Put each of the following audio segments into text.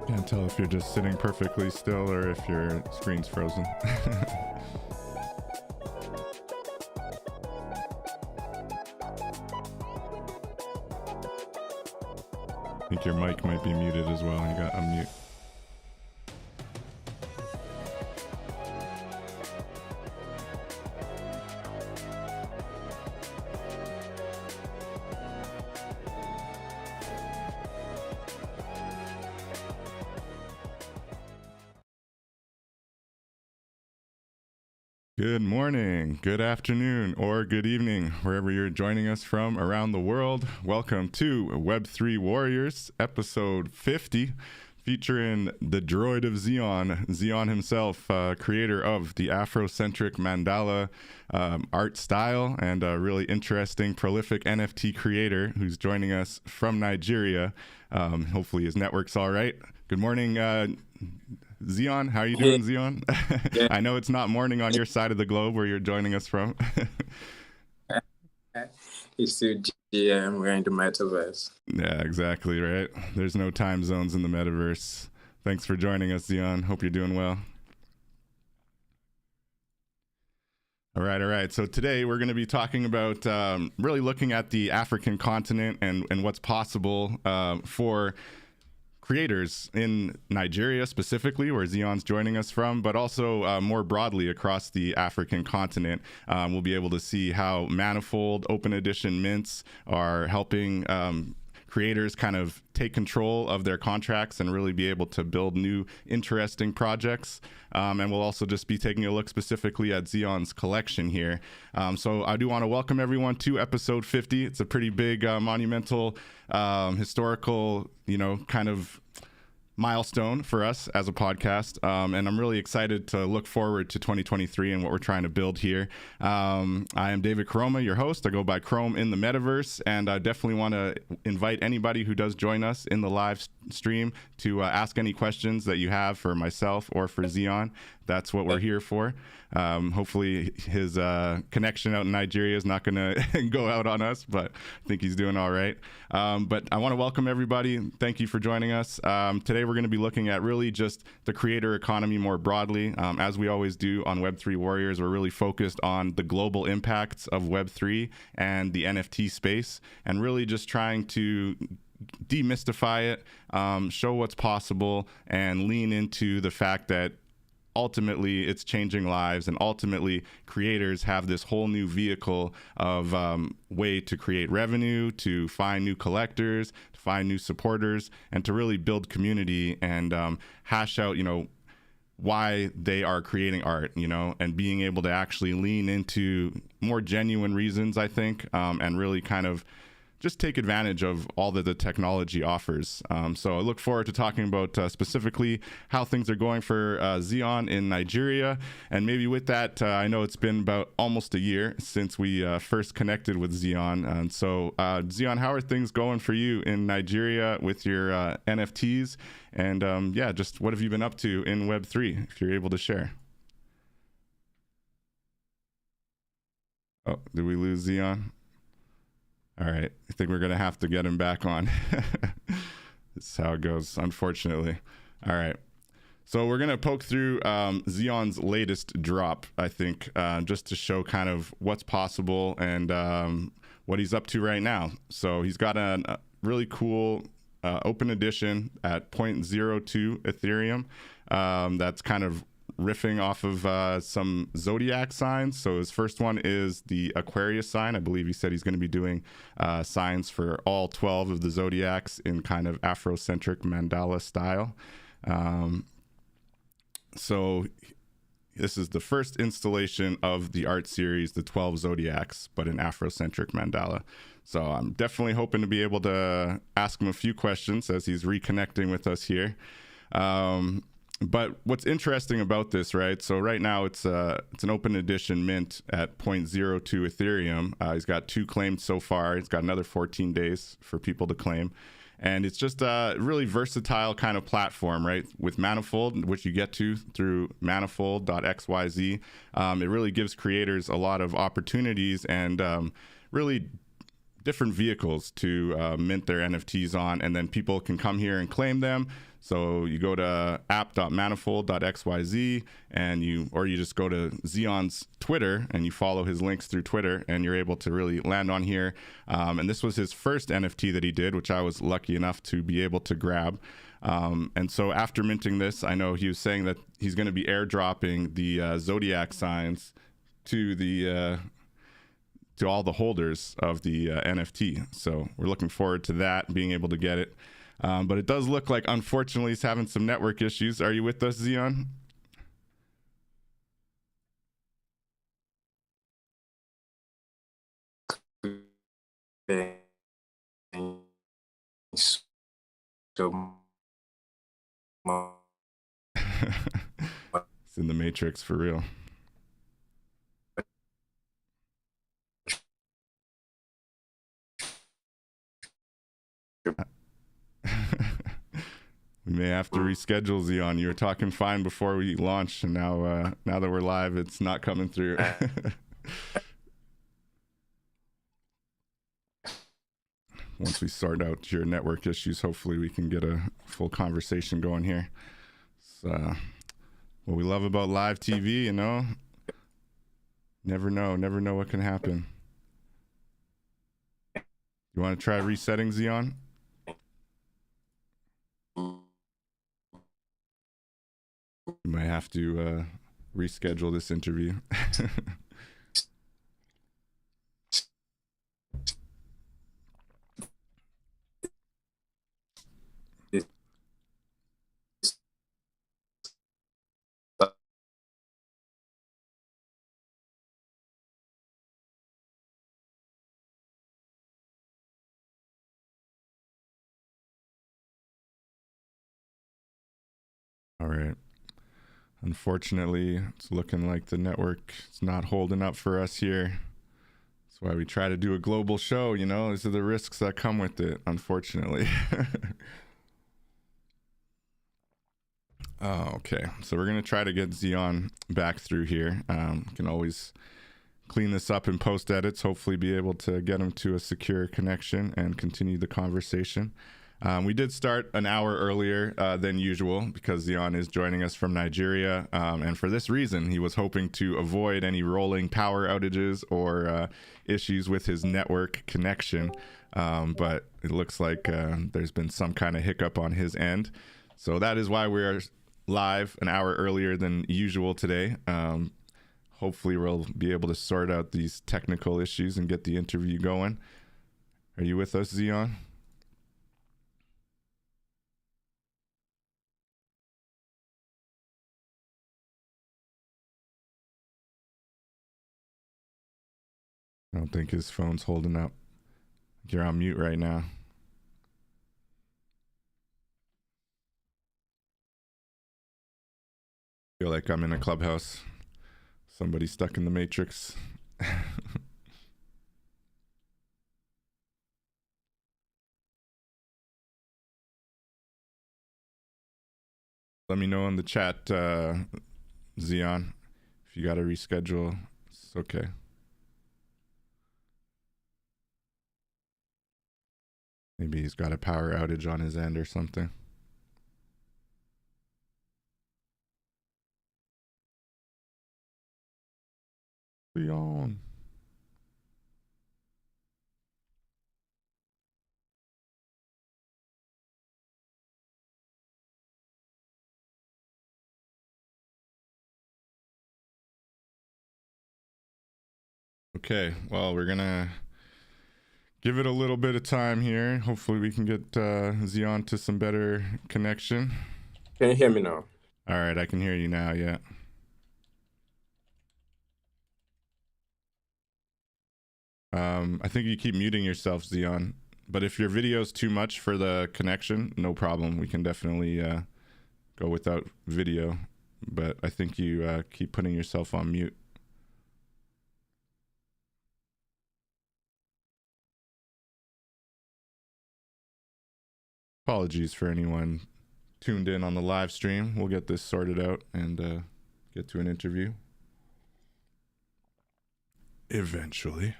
Can't tell if you're just sitting perfectly still or if your screen's frozen. I think your mic might be muted as well. You got unmute. Good morning, good afternoon, or good evening, wherever you're joining us from around the world. Welcome to Web3 Warriors, episode 50, featuring the droid of Zeon, Zeon himself, creator of the Afrocentric Mandala art style, and a really interesting, prolific NFT creator who's joining us from Nigeria. Hopefully his network's all right. Good morning, Zeon. How are you doing, Zeon? Yeah. I know it's not morning on your side of the globe where you're joining us from. It's still GM. We're in the metaverse. Yeah, exactly, right? There's no time zones in the metaverse. Thanks for joining us, Zeon. Hope you're doing well. All right. So today we're going to be talking about really looking at the African continent and what's possible for creators in Nigeria specifically, where Zeon's joining us from, but also more broadly across the African continent. We'll be able to see how manifold open edition mints are helping creators kind of take control of their contracts and really be able to build new interesting projects. And we'll also just be taking a look specifically at Zeon's collection here. So I do want to welcome everyone to episode 50. It's a pretty big, monumental, historical, kind of milestone for us as a podcast, and I'm really excited to look forward to 2023 and what we're trying to build here. I am David Karoma, your host. I go by Chrome in the metaverse, and I definitely want to invite anybody who does join us in the live stream to ask any questions that you have for myself or for Zeon. That's what we're here for. Hopefully his connection out in Nigeria is not going to go out on us, but I think he's doing all right. But I want to welcome everybody. Thank you for joining us. Today we're going to be looking at really just the creator economy more broadly. As we always do on Web3 Warriors, we're really focused on the global impacts of Web3 and the NFT space, and really just trying to demystify it, show what's possible, and lean into the fact that ultimately it's changing lives, and ultimately creators have this whole new vehicle of way to create revenue, to find new collectors, to find new supporters, and to really build community and hash out, why they are creating art, and being able to actually lean into more genuine reasons, I think, and really kind of just take advantage of all that the technology offers. So I look forward to talking about specifically how things are going for Zeon in Nigeria. And maybe with that, I know it's been about almost a year since we first connected with Zeon. And so Zeon, how are things going for you in Nigeria with your NFTs? And just what have you been up to in Web3, if you're able to share? Oh, did we lose Zeon? All right, I think we're going to have to get him back on. That's how it goes, unfortunately. All right. So we're going to poke through Zeon's latest drop, I think, just to show kind of what's possible and what he's up to right now. So he's got a really cool open edition at 0.02 Ethereum. That's kind of riffing off of some zodiac signs. So his first one is the Aquarius sign. I believe he said he's going to be doing signs for all 12 of the zodiacs in kind of Afrocentric Mandala style. So this is the first installation of the art series, the 12 zodiacs, but in Afrocentric Mandala. So I'm definitely hoping to be able to ask him a few questions as he's reconnecting with us here. But what's interesting about this, right? So right now it's an open edition mint at 0.02 Ethereum. He's got 2 claimed so far. He's got another 14 days for people to claim. And it's just a really versatile kind of platform, right? With Manifold, which you get to through manifold.xyz. It really gives creators a lot of opportunities and really different vehicles to mint their NFTs on, and then people can come here and claim them. So you go to app.manifold.xyz and you just go to Zeon's Twitter and you follow his links through Twitter, and you're able to really land on here. And this was his first NFT that he did, which I was lucky enough to be able to grab. And so after minting this, I know he was saying that he's going to be airdropping the zodiac signs to all the holders of the NFT. So we're looking forward to that, being able to get it. But it does look like, unfortunately, he's having some network issues. Are you with us, Zeon? So much. It's in the Matrix for real. We may have to reschedule, Zeon. You were talking fine before we launched, and now that we're live, it's not coming through. Once we sort out your network issues, hopefully we can get a full conversation going here. So, what we love about live TV, you know, never know what can happen. You want to try resetting, Zeon? We might have to reschedule this interview. All right. Unfortunately, it's looking like the network is not holding up for us here. That's why we try to do a global show, you know. These are the risks that come with it, unfortunately. Oh, okay. So we're going to try to get Zeon back through here. Can always clean this up in post edits, hopefully be able to get him to a secure connection and continue the conversation. We did start an hour earlier than usual because Zeon is joining us from Nigeria. And for this reason, he was hoping to avoid any rolling power outages or issues with his network connection. But it looks like there's been some kind of hiccup on his end. So that is why we're live an hour earlier than usual today. Hopefully we'll be able to sort out these technical issues and get the interview going. Are you with us, Zeon? I don't think his phone's holding up. You're on mute right now. Feel like I'm in a clubhouse. Somebody stuck in the Matrix. Let me know in the chat, Zeon, if you got to reschedule. It's okay. Maybe he's got a power outage on his end or something. Zeon. Okay, well, we're gonna give it a little bit of time here. Hopefully we can get Zeon to some better connection. Can you hear me now? All right, I can hear you now, yeah. I think you keep muting yourself, Zeon. But if your video is too much for the connection, no problem. We can definitely go without video. But I think you keep putting yourself on mute. Apologies for anyone tuned in on the live stream. We'll get this sorted out and get to an interview eventually.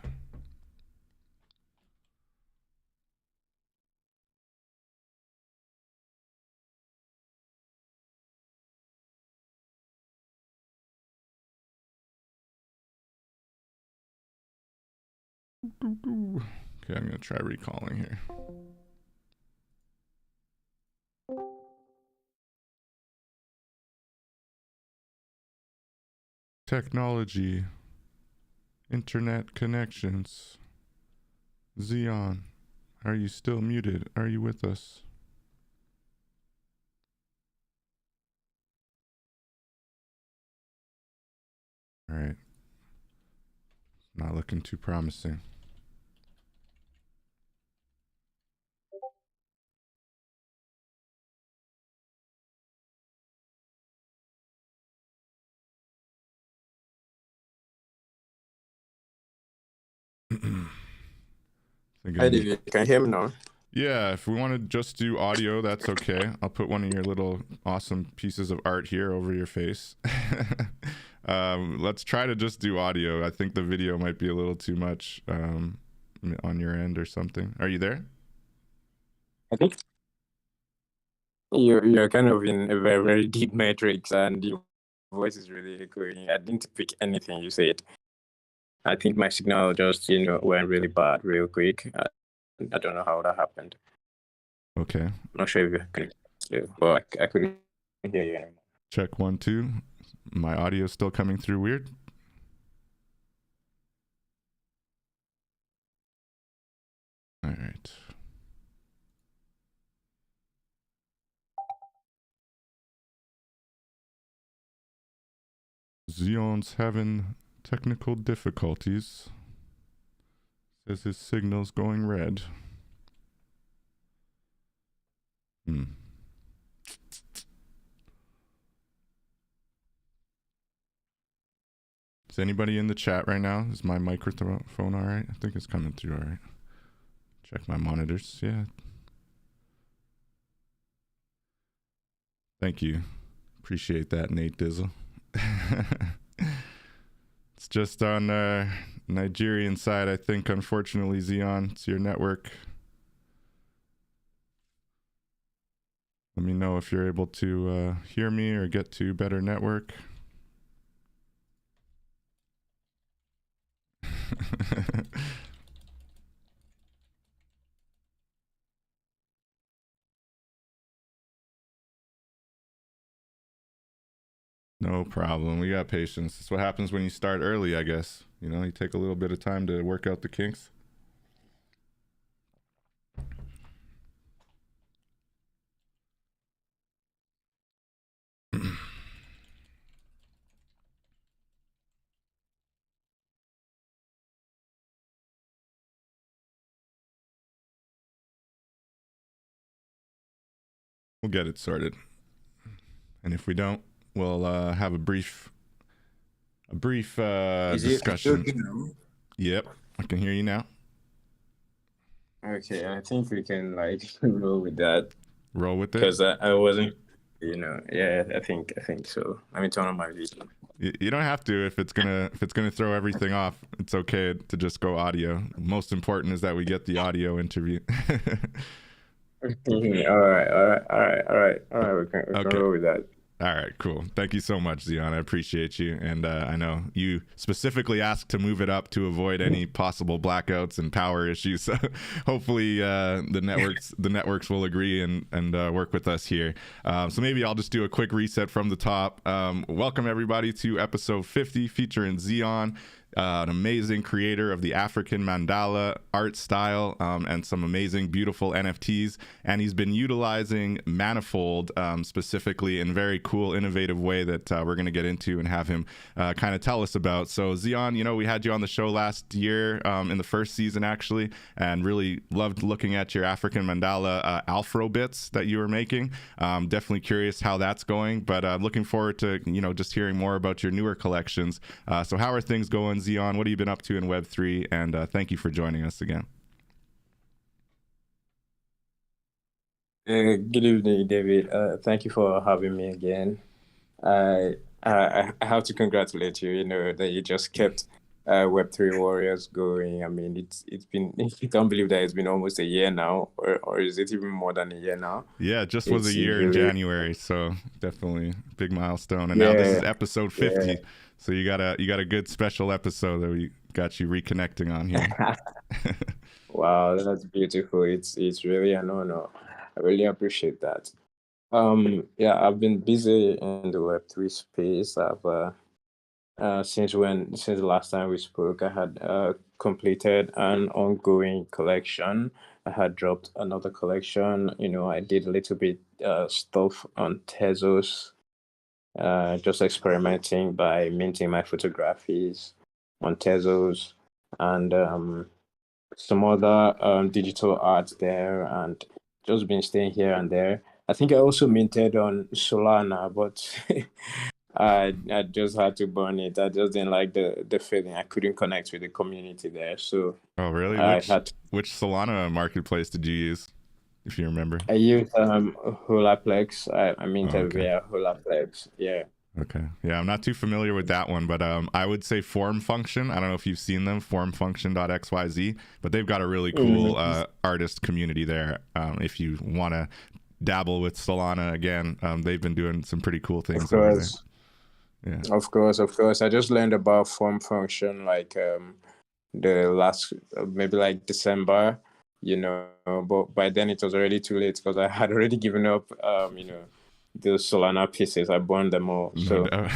Okay, I'm gonna try recalling here. Technology, internet connections. Zeon, are you still muted? Are you with us? All right. Not looking too promising. Hi, David. Can you hear me now? Yeah, if we want to just do audio, that's okay. I'll put one of your little awesome pieces of art here over your face. Let's try to just do audio. I think the video might be a little too much on your end or something. Are you there? I think you're kind of in a very, very deep matrix, and your voice is really echoing. I didn't pick anything you said. I think my signal just, went really bad real quick. I don't know how that happened. Okay. I'm not sure if you can, but I couldn't hear you anymore. Check 1, 2. My audio is still coming through weird. All right. Zeon's having technical difficulties. Says his signal's going red. Is anybody in the chat right now? Is my microphone all right? I think it's coming through all right. Check my monitors. Yeah. Thank you. Appreciate that, Nate Dizzle. It's just on Nigerian side, I think, unfortunately, Zeon. It's your network. Let me know if you're able to hear me or get to better network. No problem. We got patience. That's what happens when you start early, I guess. You know, you take a little bit of time to work out the kinks. We'll get it sorted. And if we don't, we'll have a brief discussion. Yep, I can hear you now. Okay, I think we can roll with that. Roll with it. Because I wasn't, yeah, I think so. Let me turn on my video. You don't have to if it's gonna throw everything off. It's okay to just go audio. Most important is that we get the audio interview. All right. We can roll with that. All right, cool. Thank you so much, Zeon. I appreciate you. And I know you specifically asked to move it up to avoid any possible blackouts and power issues. So hopefully the networks will agree and work with us here. So maybe I'll just do a quick reset from the top. Welcome, everybody, to episode 50 featuring Zeon. An amazing creator of the African Mandala art style and some amazing, beautiful NFTs. And he's been utilizing Manifold specifically in a very cool, innovative way that we're going to get into and have him kind of tell us about. So Zeon, we had you on the show last year in the first season, actually, and really loved looking at your African Mandala Afro bits that you were making. Definitely curious how that's going, but looking forward to, just hearing more about your newer collections. So how are things going, Zeon? What have you been up to in Web3? And thank you for joining us again. Good evening, David. Thank you for having me again. I have to congratulate you, that you just kept Web3 Warriors going. I mean, it's been you can't believe that it's been almost a year now, or is it even more than a year now? Yeah, it just was a It's year in really January, so definitely big milestone. And now this is yeah, episode yeah. 50, so you got a good special episode that we got you reconnecting on here. Wow, that's beautiful. It's really an honor. I really appreciate that. Yeah, I've been busy in the Web3 space. I've since the last time we spoke, I had completed an ongoing collection. I had dropped another collection. I did a little bit stuff on Tezos, just experimenting by minting my photographies on Tezos and some other digital art there, and just been staying here and there. I think I also minted on Solana, but I just had to burn it. I just didn't like the feeling. I couldn't connect with the community there, so Oh, really? I Which had to, which Solana marketplace did you use, if you remember? I used Holaplex. I Oh, minted okay. via Holaplex. Yeah. Okay. Yeah, I'm not too familiar with that one, but I would say Form Function. I don't know if you've seen them, formfunction.xyz, but they've got a really cool Mm, artist community there. If you want to dabble with Solana again, they've been doing some pretty cool of things over there. course, Yeah. of course. I just learned about form function like the last maybe like December, but by then it was already too late because I had already given up the Solana pieces. I burned them all. No So doubt.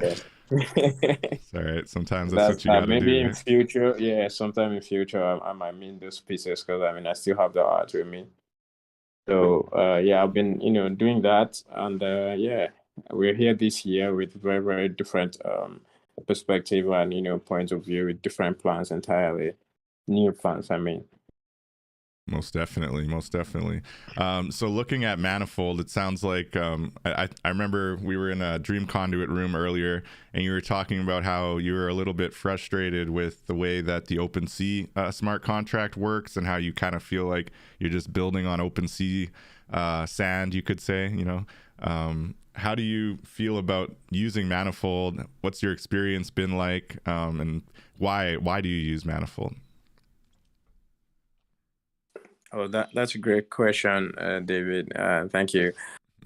yeah. It's all right. Sometimes that's That's what you got to maybe do, in right? future, yeah, sometime in future I might mean those pieces because I mean I still have the art with me. So yeah, I've been doing that, and yeah, we're here this year with very very different perspective and points of view with different plans entirely, new plans. I mean. Most definitely, most definitely. So looking at Manifold, it sounds like I remember we were in a Dream Conduit room earlier, and you were talking about how you were a little bit frustrated with the way that the OpenSea smart contract works, and how you kind of feel like you're just building on OpenSea sand, you could say. How do you feel about using Manifold? What's your experience been like, and why do you use Manifold? Oh, that's a great question, David. Thank you.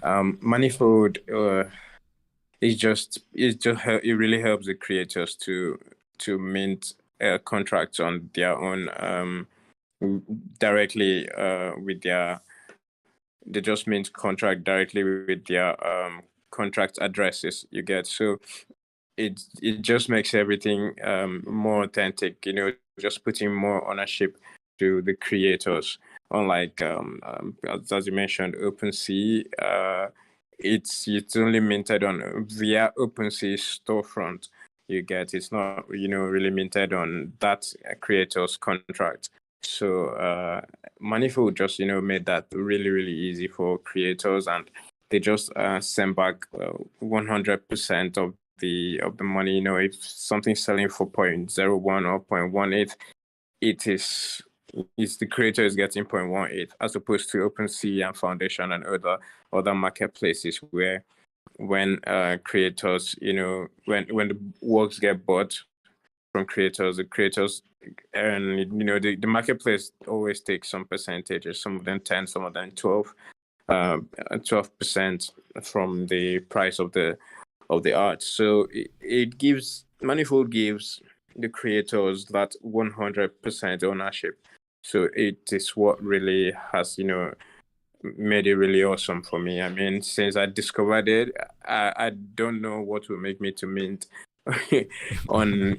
Manifold it really helps the creators to mint contracts on their own directly with their they just mint contract directly with their contract addresses you get. So it just makes everything more authentic, just putting more ownership to the creators. Unlike as you mentioned, OpenSea, it's only minted on via OpenSea storefront. You get it's not really minted on that creator's contract. So Manifold just made that really really easy for creators, and they just send back 100% of the money. If something's selling for 0.01 or 0.18, it is it's the creator is getting 0.18 as opposed to OpenSea and Foundation and other marketplaces where when creators when the works get bought from creators, the creators and the marketplace always takes some percentages, some of them 10, some of them 12% from the price of the art. So it gives Manifold gives the creators that 100% ownership. So it is what really has made it really awesome for me. I mean, since I discovered it, I don't know what will make me to mint on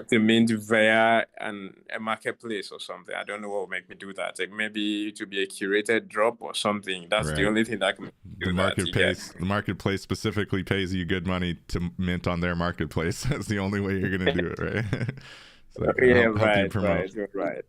to mint via a marketplace or something. I don't know what will make me do that. Like maybe to be a curated drop or something. That's the Right. only thing that can The do that. You get marketplace specifically pays you good money to mint on their marketplace. That's the only way you're gonna do it, right? So yeah, help you promote. right, you're right,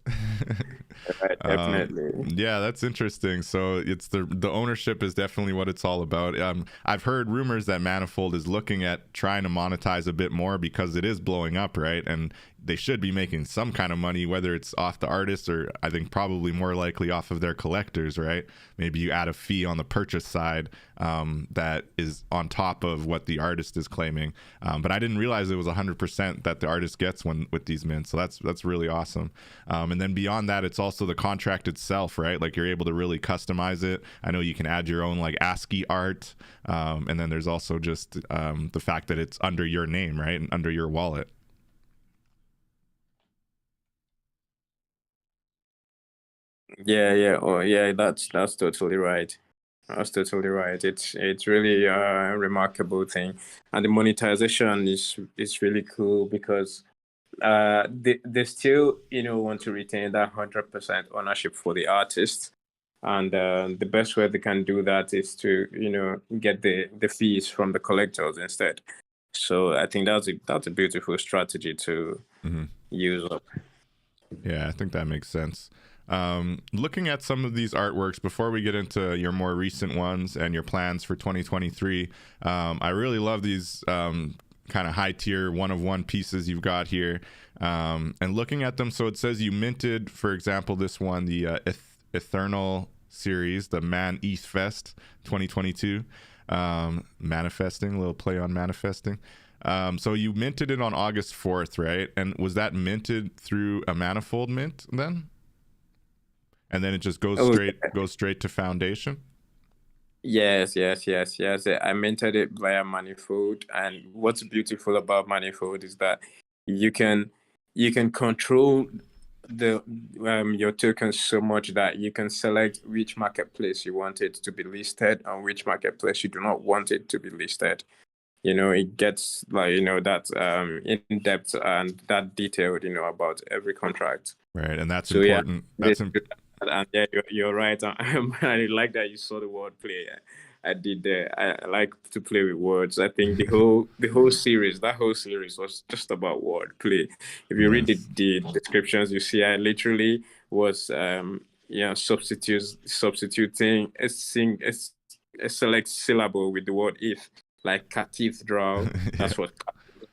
right, definitely. Yeah, that's interesting. So it's the ownership is definitely what it's all about. I've heard rumors that Manifold is looking at trying to monetize a bit more because it is blowing up, right? And they should be making some kind of money, whether it's off the artist or I think probably more likely off of their collectors, right? Maybe you add a fee on the purchase side that is on top of what the artist is claiming. But I didn't realize it was 100% that the artist gets with these mints. So that's really awesome. And then beyond that, it's also the contract itself, right? Like you're able to really customize it. I know you can add your own like ASCII art. And then there's also just the fact that it's under your name, right? And under your wallet. Yeah. Oh, yeah. That's totally right. That's totally right. It's really a remarkable thing, and the monetization is really cool because they still want to retain that 100% ownership for the artist, and the best way they can do that is to get the fees from the collectors instead. So I think that's a beautiful strategy to use up. Yeah, I think that makes sense. Looking at some of these artworks before we get into your more recent ones and your plans for 2023, I really love these kind of high tier one of one pieces you've got here. And looking at them, so it says you minted, for example, this one, the Eternal series, the Man ETH Fest 2022. Manifesting, a little play on manifesting. So you minted it on August 4th, right? And was that minted through a manifold mint then? And then it just goes straight to foundation? Yes. I minted it via Manifold, and what's beautiful about Manifold is that you can control the your tokens so much that you can select which marketplace you want it to be listed and which marketplace you do not want it to be listed. It gets like that in depth and that detailed about every contract. Right, and that's So important. yeah, and yeah, you're right. I like that you saw the wordplay. I did. I like to play with words. I think the whole series, that whole series was just about wordplay. If you read Nice. the descriptions, you see I literally was substituting a select syllable with the word if, like cathedral. Yeah. That's what.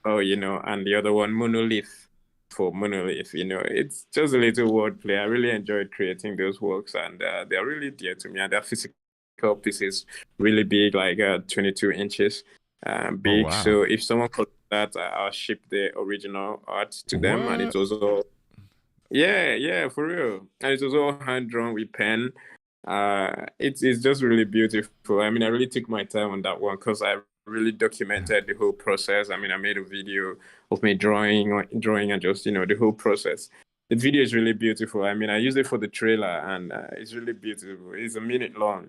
Oh, and the other one monolith for monolith. It's just a little wordplay. I really enjoyed creating those works, and they're really dear to me. And they're physical pieces, really big, like 22 inches Oh big. wow. So if someone collects that, I'll ship the original art to them, and it What? was all yeah, for real. And it was all hand drawn with pen. It's just really beautiful. I mean, I really took my time on that one because I really documented the whole process. I mean, I made a video of me drawing and just the whole process. The video is really beautiful. I mean, I used it for the trailer, and it's really beautiful. It's a minute long.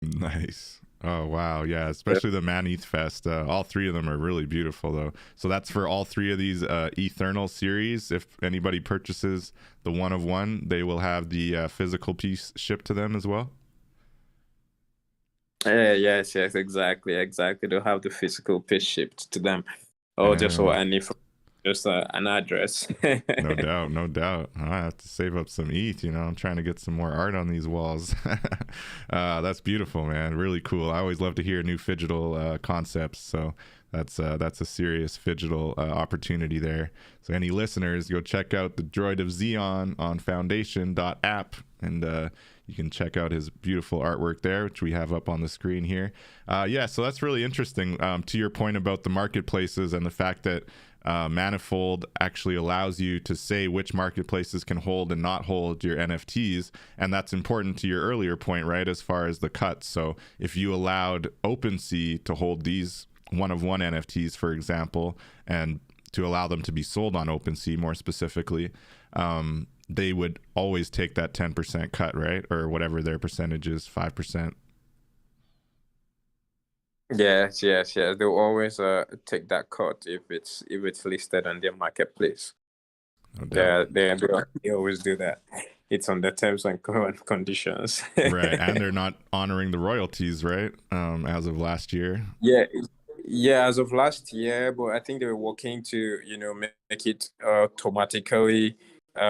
Nice. Oh wow, yeah, especially the Man ETH Fest. All three of them are really beautiful though. So that's for all three of these Eternal series. If anybody purchases the one of one, they will have the physical piece shipped to them as well. Yes, exactly. They'll have the physical piece shipped to them. Oh, just what I need from just an address. No doubt, no doubt. I have to save up some ETH. I'm trying to get some more art on these walls. That's beautiful, man. Really cool. I always love to hear new phygital concepts. So that's a serious phygital opportunity there. So any listeners, go check out the Droid of Zeon on foundation.app, and you can check out his beautiful artwork there, which we have up on the screen here. Yeah, so that's really interesting. To your point about the marketplaces and the fact that Manifold actually allows you to say which marketplaces can hold and not hold your NFTs, and that's important to your earlier point, right, as far as the cuts. So if you allowed OpenSea to hold these one of one NFTs, for example, and to allow them to be sold on OpenSea more specifically, they would always take that 10% cut, right, or whatever their percentage is, 5%. Yes. They'll always take that cut if it's listed on their marketplace. No doubt. They always do that. It's on the terms and conditions. Right, and they're not honoring the royalties, right, as of last year. Yeah, as of last year, but I think they were working to make it automatically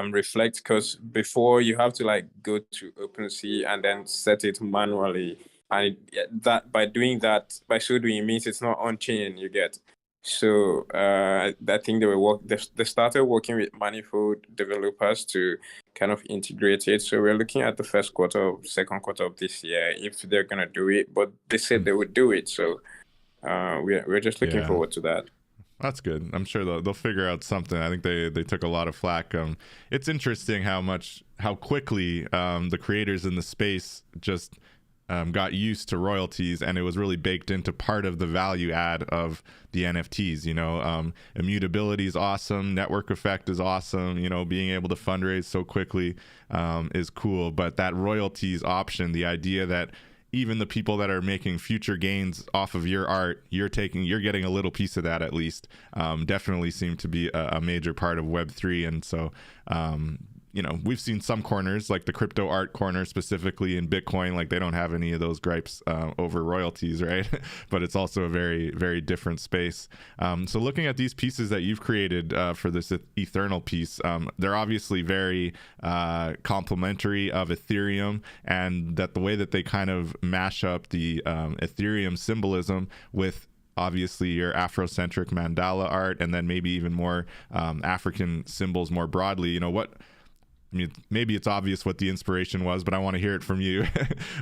reflect, because before you have to like go to OpenSea and then set it manually, and that by so doing it means it's not on chain. You get So I think they started working with manifold developers to kind of integrate it. So we're looking at the second quarter of this year if they're gonna do it. But they said they would do it. So we're just looking Yeah. forward to that. That's good. I'm sure they'll figure out something. I think they took a lot of flack. It's interesting how quickly the creators in the space just got used to royalties, and it was really baked into part of the value add of the NFTs. Immutability is awesome, network effect is awesome. Being able to fundraise so quickly is cool, but that royalties option, the idea that even the people that are making future gains off of your art, you're getting a little piece of that at least, definitely seem to be a major part of Web3. And so, we've seen some corners, like the crypto art corner specifically in Bitcoin, like they don't have any of those gripes over royalties, right? But it's also a very, very different space. So looking at these pieces that you've created for this Eternal piece, they're obviously very complementary of Ethereum, and that the way that they kind of mash up the Ethereum symbolism with obviously your Afrocentric Mandala art, and then maybe even more African symbols more broadly. Maybe it's obvious what the inspiration was, but I want to hear it from you.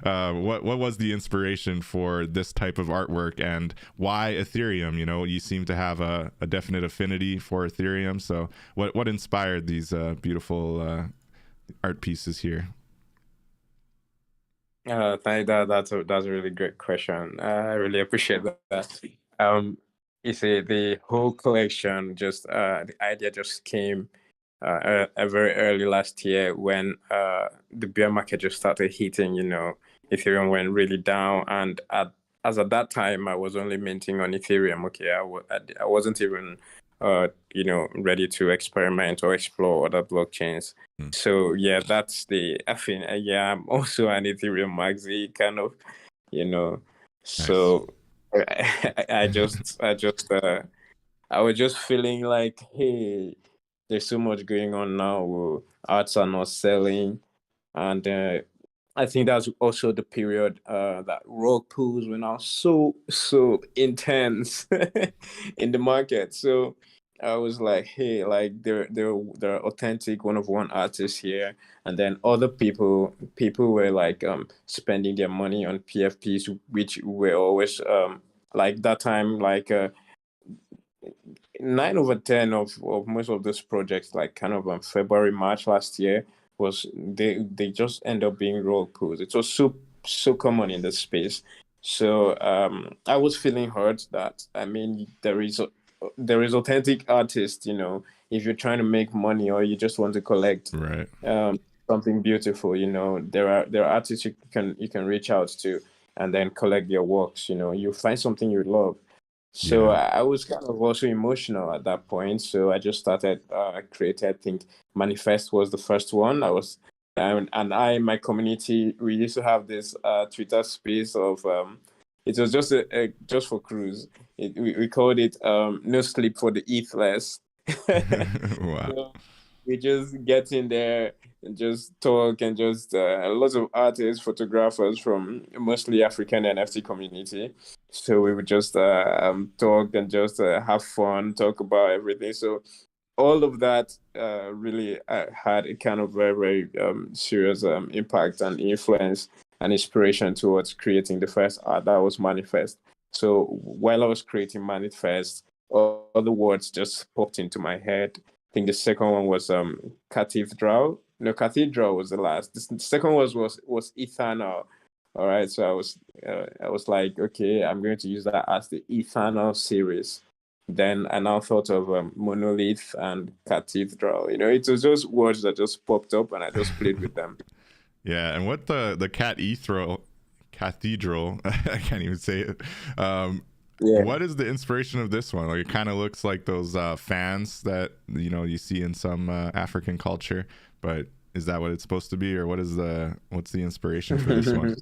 What was the inspiration for this type of artwork, and why Ethereum? You seem to have a definite affinity for Ethereum. So what inspired these beautiful art pieces here? That's a really great question. I really appreciate that. You see, the whole collection the idea just came very early last year when the bear market just started hitting. Ethereum went really down, and as at that time, I was only minting on Ethereum. Okay, I wasn't even ready to experiment or explore other blockchains. So yeah, that's I think yeah, I'm also an Ethereum maxi kind of, So I was just feeling like, hey, there's so much going on now. Arts are not selling, and I think that's also the period that rug pulls were now so intense in the market. So I was like, hey, like there are authentic one of one artists here, and then other people were like spending their money on PFPs, which were always like that time, like 9/10 of most of those projects, like kind of February, March last year, was they just end up being rug pulls. It was so common in the space. So I was feeling hurt that, I mean, there is authentic artists, if you're trying to make money or you just want to collect Right. something beautiful, there are artists you can reach out to and then collect their works. You find something you love. So Yeah. I was kind of also emotional at that point. So I just started creating. I think Manifest was the first one. My community, we used to have this Twitter space of it was just just for cruise. We called it No Sleep for the Ethless. Wow. So we just get in there and just talk, and just lots of artists, photographers from mostly African NFT community. So we would just talk and just have fun, talk about everything. So all of that really had a kind of very, very serious impact and influence and inspiration towards creating the first art that was Manifest. So while I was creating Manifest, all the words just popped into my head. I think the second one was cathedral. No, cathedral was the last. The second was eternal. All right, so I was like, okay, I'm going to use that as the eternal series. Then I now thought of monolith and cathedral. It was just words that just popped up, and I just played with them. Yeah, and what the cathedral, I can't even say it. Yeah. What is the inspiration of this one? Like, it kind of looks like those fans that you see in some African culture, but is that what it's supposed to be, or what's the inspiration for this one?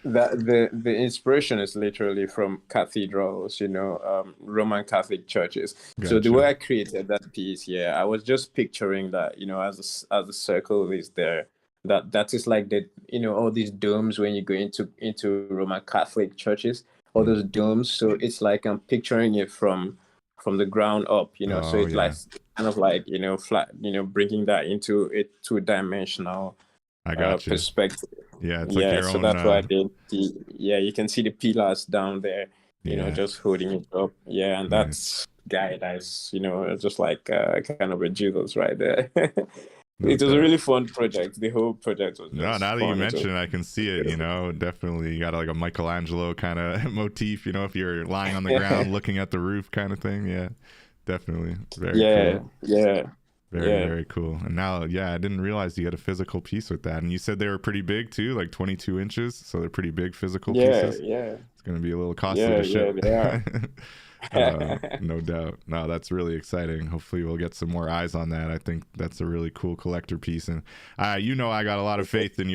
That the inspiration is literally from cathedrals, Roman Catholic churches. So the Gotcha. way I created that piece, I was just picturing that, as the circle is there, that is like the, all these domes when you go into Roman Catholic churches. all those domes. So it's like I'm picturing it from the ground up, so Oh it's like yeah, kind of like, flat, bringing that into a two-dimensional I got you. perspective. Yeah, it's like Yeah, your so own. that's why yeah, you can see the pillars down there, Yeah, just holding it up. Yeah, and nice. that's guy that's, just like kind of a Jesus right there. No It was a doubt. really fun project. The whole project was No, just now that you fun. It was mention it, I can see it, definitely you got like a Michelangelo kind of motif, if you're lying on the ground looking at the roof kind of thing. Yeah, definitely. Very yeah, cool. yeah, Very, yeah, very cool. And now, yeah, I didn't realize you had a physical piece with that. And you said they were pretty big too, like 22 inches. So they're pretty big physical yeah, pieces. yeah, It's going to be a little costly yeah, to yeah, ship. they are. No doubt. No, that's really exciting. Hopefully, we'll get some more eyes on that. I think that's a really cool collector piece, and I got a lot of faith in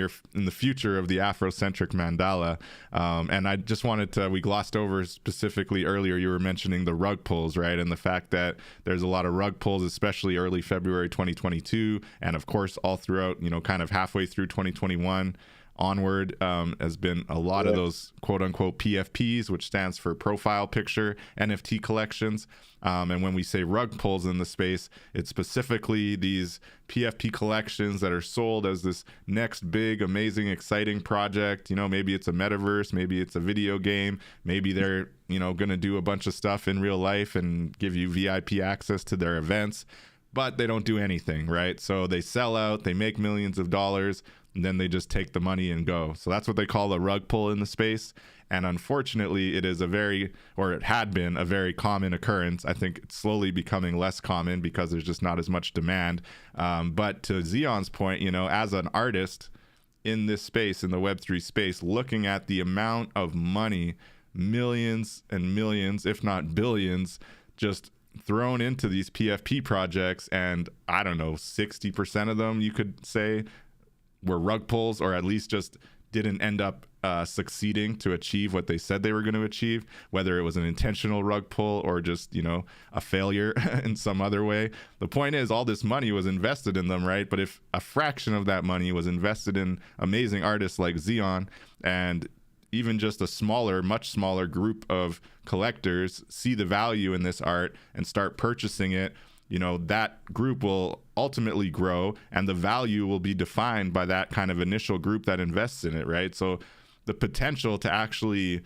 the future of the Afrocentric Mandala. And I just wanted to. We glossed over specifically earlier. You were mentioning the rug pulls, right, and the fact that there's a lot of rug pulls, especially early February 2022, and of course all throughout, kind of halfway through 2021. Onward has been a lot of those quote unquote PFPs, which stands for profile picture NFT collections. And when we say rug pulls in the space, it's specifically these PFP collections that are sold as this next big, amazing, exciting project. Maybe it's a metaverse, maybe it's a video game, maybe they're, going to do a bunch of stuff in real life and give you VIP access to their events, but they don't do anything, right? So they sell out, they make millions of dollars, and then they just take the money and go. So that's what they call a rug pull in the space. And unfortunately, it had been a very common occurrence. I think it's slowly becoming less common because there's just not as much demand. But to Zeon's point, as an artist in this space, in the Web3 space, looking at the amount of money, millions and millions, if not billions, just thrown into these PFP projects, and I don't know, 60% of them you could say were rug pulls, or at least just didn't end up succeeding to achieve what they said they were going to achieve, whether it was an intentional rug pull or just, a failure in some other way. The point is, all this money was invested in them, right? But if a fraction of that money was invested in amazing artists like Zeon, and even just a much smaller group of collectors see the value in this art and start purchasing it, that group will ultimately grow, and the value will be defined by that kind of initial group that invests in it, right? So the potential to actually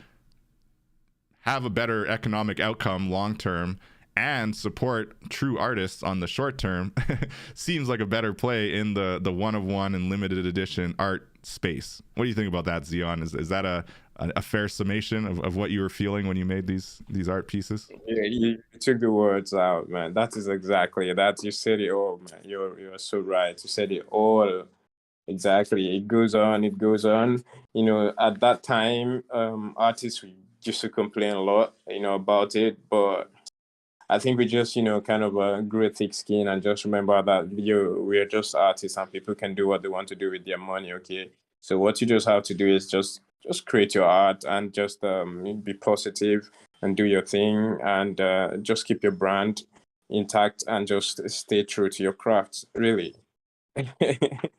have a better economic outcome long term and support true artists on the short term seems like a better play in the one-of-one and limited edition art space. What do you think about that, Zeon? Is that a fair summation of what you were feeling when you made these art pieces? Yeah, you took the words out, man. That is exactly that. You said it all, man. You're so right. You said it all. Exactly. It goes on. It goes on. At that time, artists used to complain a lot, about it, but I think we just, kind of grew a thick skin and just remember that we're just artists and people can do what they want to do with their money. Okay. So what you just have to do is just create your art and just be positive and do your thing and just keep your brand intact and just stay true to your craft, really.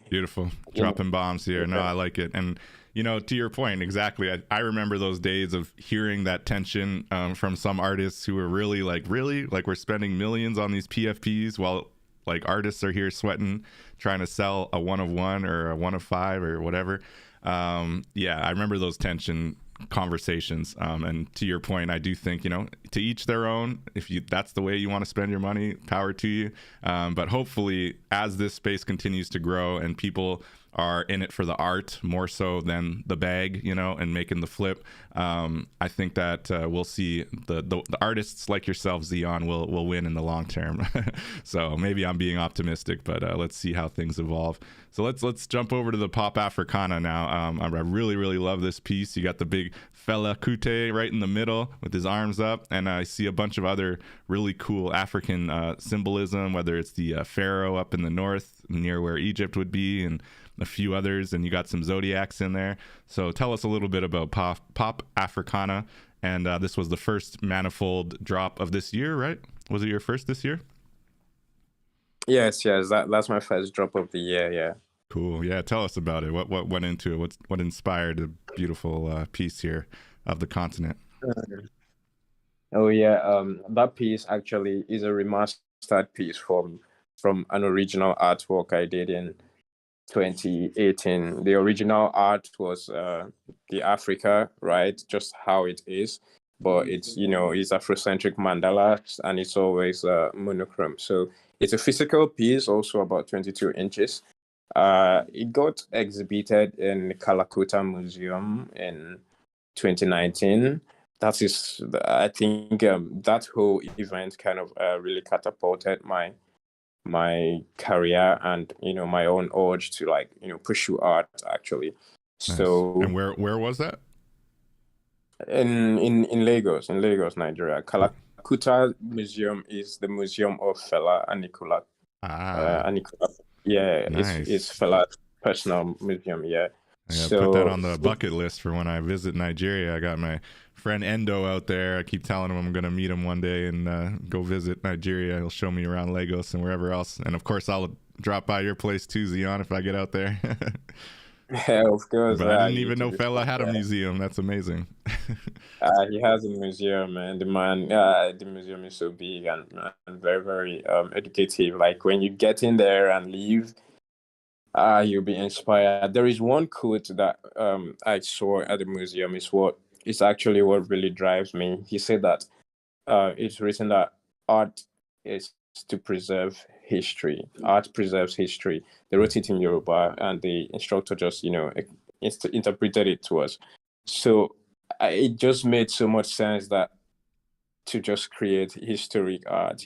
Beautiful. You know, Dropping bombs here. No, yeah. I like it. And, to your point, exactly. I remember those days of hearing that tension from some artists who were really, we're spending millions on these PFPs while like artists are here sweating, trying to sell a one-of-one or a one-of-five or whatever. Yeah, I remember those tension conversations. And to your point, I do think, to each their own. If that's the way you want to spend your money, power to you. But hopefully, as this space continues to grow and people are in it for the art more so than the bag, and making the flip, I think that we'll see the artists like yourself, Zeon, will win in the long term. So maybe I'm being optimistic, but let's see how things evolve. So let's jump over to the Pop Africana now. I really, really love this piece. You got the big Fela Kuti right in the middle with his arms up, and I see a bunch of other really cool African symbolism, whether it's the pharaoh up in the north near where Egypt would be, and a few others, and you got some zodiacs in there. So tell us a little bit about Pop Africana, and this was the first manifold drop of this year, right? Was it your first this year? Yes, that's my first drop of the year. Yeah. Cool. Yeah, tell us about it. What went into it? What inspired the beautiful piece here of the continent? Oh yeah, that piece actually is a remastered piece from an original artwork I did in 2018. The original art was the Africa, right? Just how it is, but it's Afrocentric mandalas and it's always monochrome. So it's a physical piece, also about 22 inches. It got exhibited in the Kalakuta Museum in 2019. I think that whole event kind of really catapulted my career and my own urge to pursue art actually. Nice. So And where was that? in Lagos, Nigeria. Kalakuta Museum is the museum of Fela Anikula. Ah, Anikula. Yeah, it's nice. Fela's personal museum. Yeah. I gotta put that So on the bucket list for when I visit Nigeria. I got my friend Endo out there. I keep telling him I'm gonna meet him one day and go visit Nigeria. He'll show me around Lagos and wherever else. And of course, I'll drop by your place too, Zeon, if I get out there. yeah, of course, But I didn't you need even to know be. Fella had a Yeah. museum. That's amazing. He has a museum, and the museum is so big and very, very educative. Like when you get in there and leave, you'll be inspired. There is one quote that I saw at the museum. It's actually what really drives me. He said that it's written that art is to preserve history. Art preserves history. They wrote it in Yoruba, and the instructor just interpreted it to us. So it just made so much sense that to just create historic art,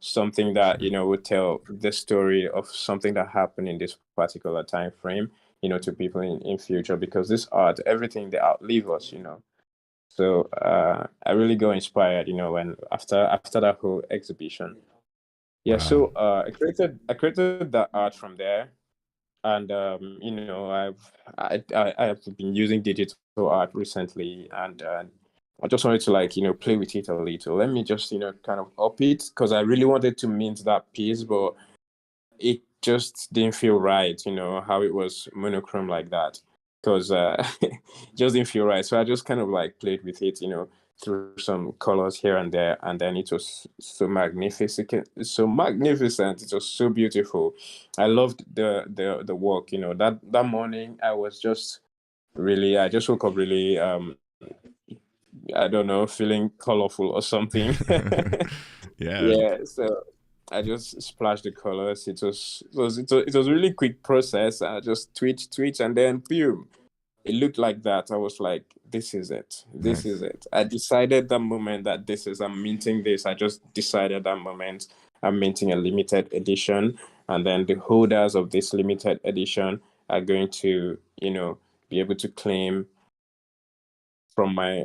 something that, Sure. would tell the story of something that happened in this particular time frame, to people in future, because this art, everything they outlive us. So I really got inspired, when after that whole exhibition. Yeah, Wow. so I created that art from there, and I've been using digital art recently, and I just wanted to play with it a little. Let me just kind of up it because I really wanted to mint that piece, but it just didn't feel right. How it was monochrome like that, because it just didn't feel right. So I just kind of played with it, through some colors here and there, and then it was so magnificent, so magnificent. It was so beautiful. I loved the work. That morning I just woke up really I don't know, feeling colorful or something. Yeah. Yeah, so I just splashed the colors. It was a really quick process. I just tweet, and then boom, it looked like that. I was like, this is it. This Nice. is it. I decided that moment that I'm minting this. I just decided that moment I'm minting a limited edition. And then the holders of this limited edition are going to, be able to claim from my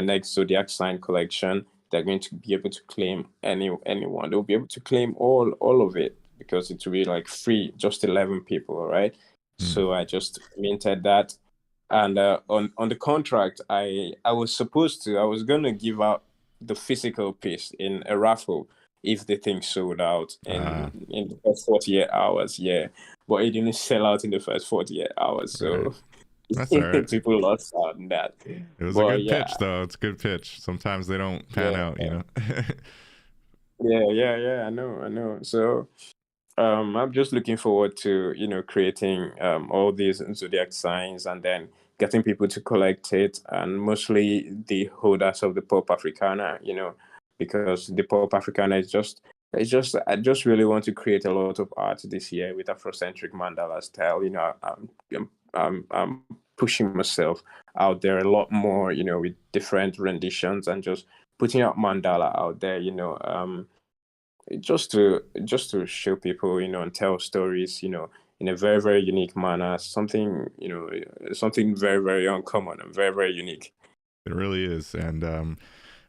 next zodiac sign collection. They're going to be able to claim anyone. They'll be able to claim all of it because it will be like free, just 11 people, all right? Mm. So I just minted that. And on the contract, I was gonna give out the physical piece in a raffle if the thing sold out Ah, in the first 48 hours, yeah. But it didn't sell out in the first 48 hours, right. so That's all right. people lost out on that. It was a But good yeah, pitch, though. It's a good pitch. Sometimes they don't pan yeah, out. yeah. I know. So I'm just looking forward to creating all these zodiac signs and then getting people to collect it, and mostly the holders of the Pop Africana, because the Pop Africana is just I just really want to create a lot of art this year with Afrocentric Mandala style. I'm pushing myself out there a lot more, with different renditions and just putting out mandala out there, just to show people, and tell stories, in a very, very unique manner, something very, very uncommon and very, very unique. It really is. And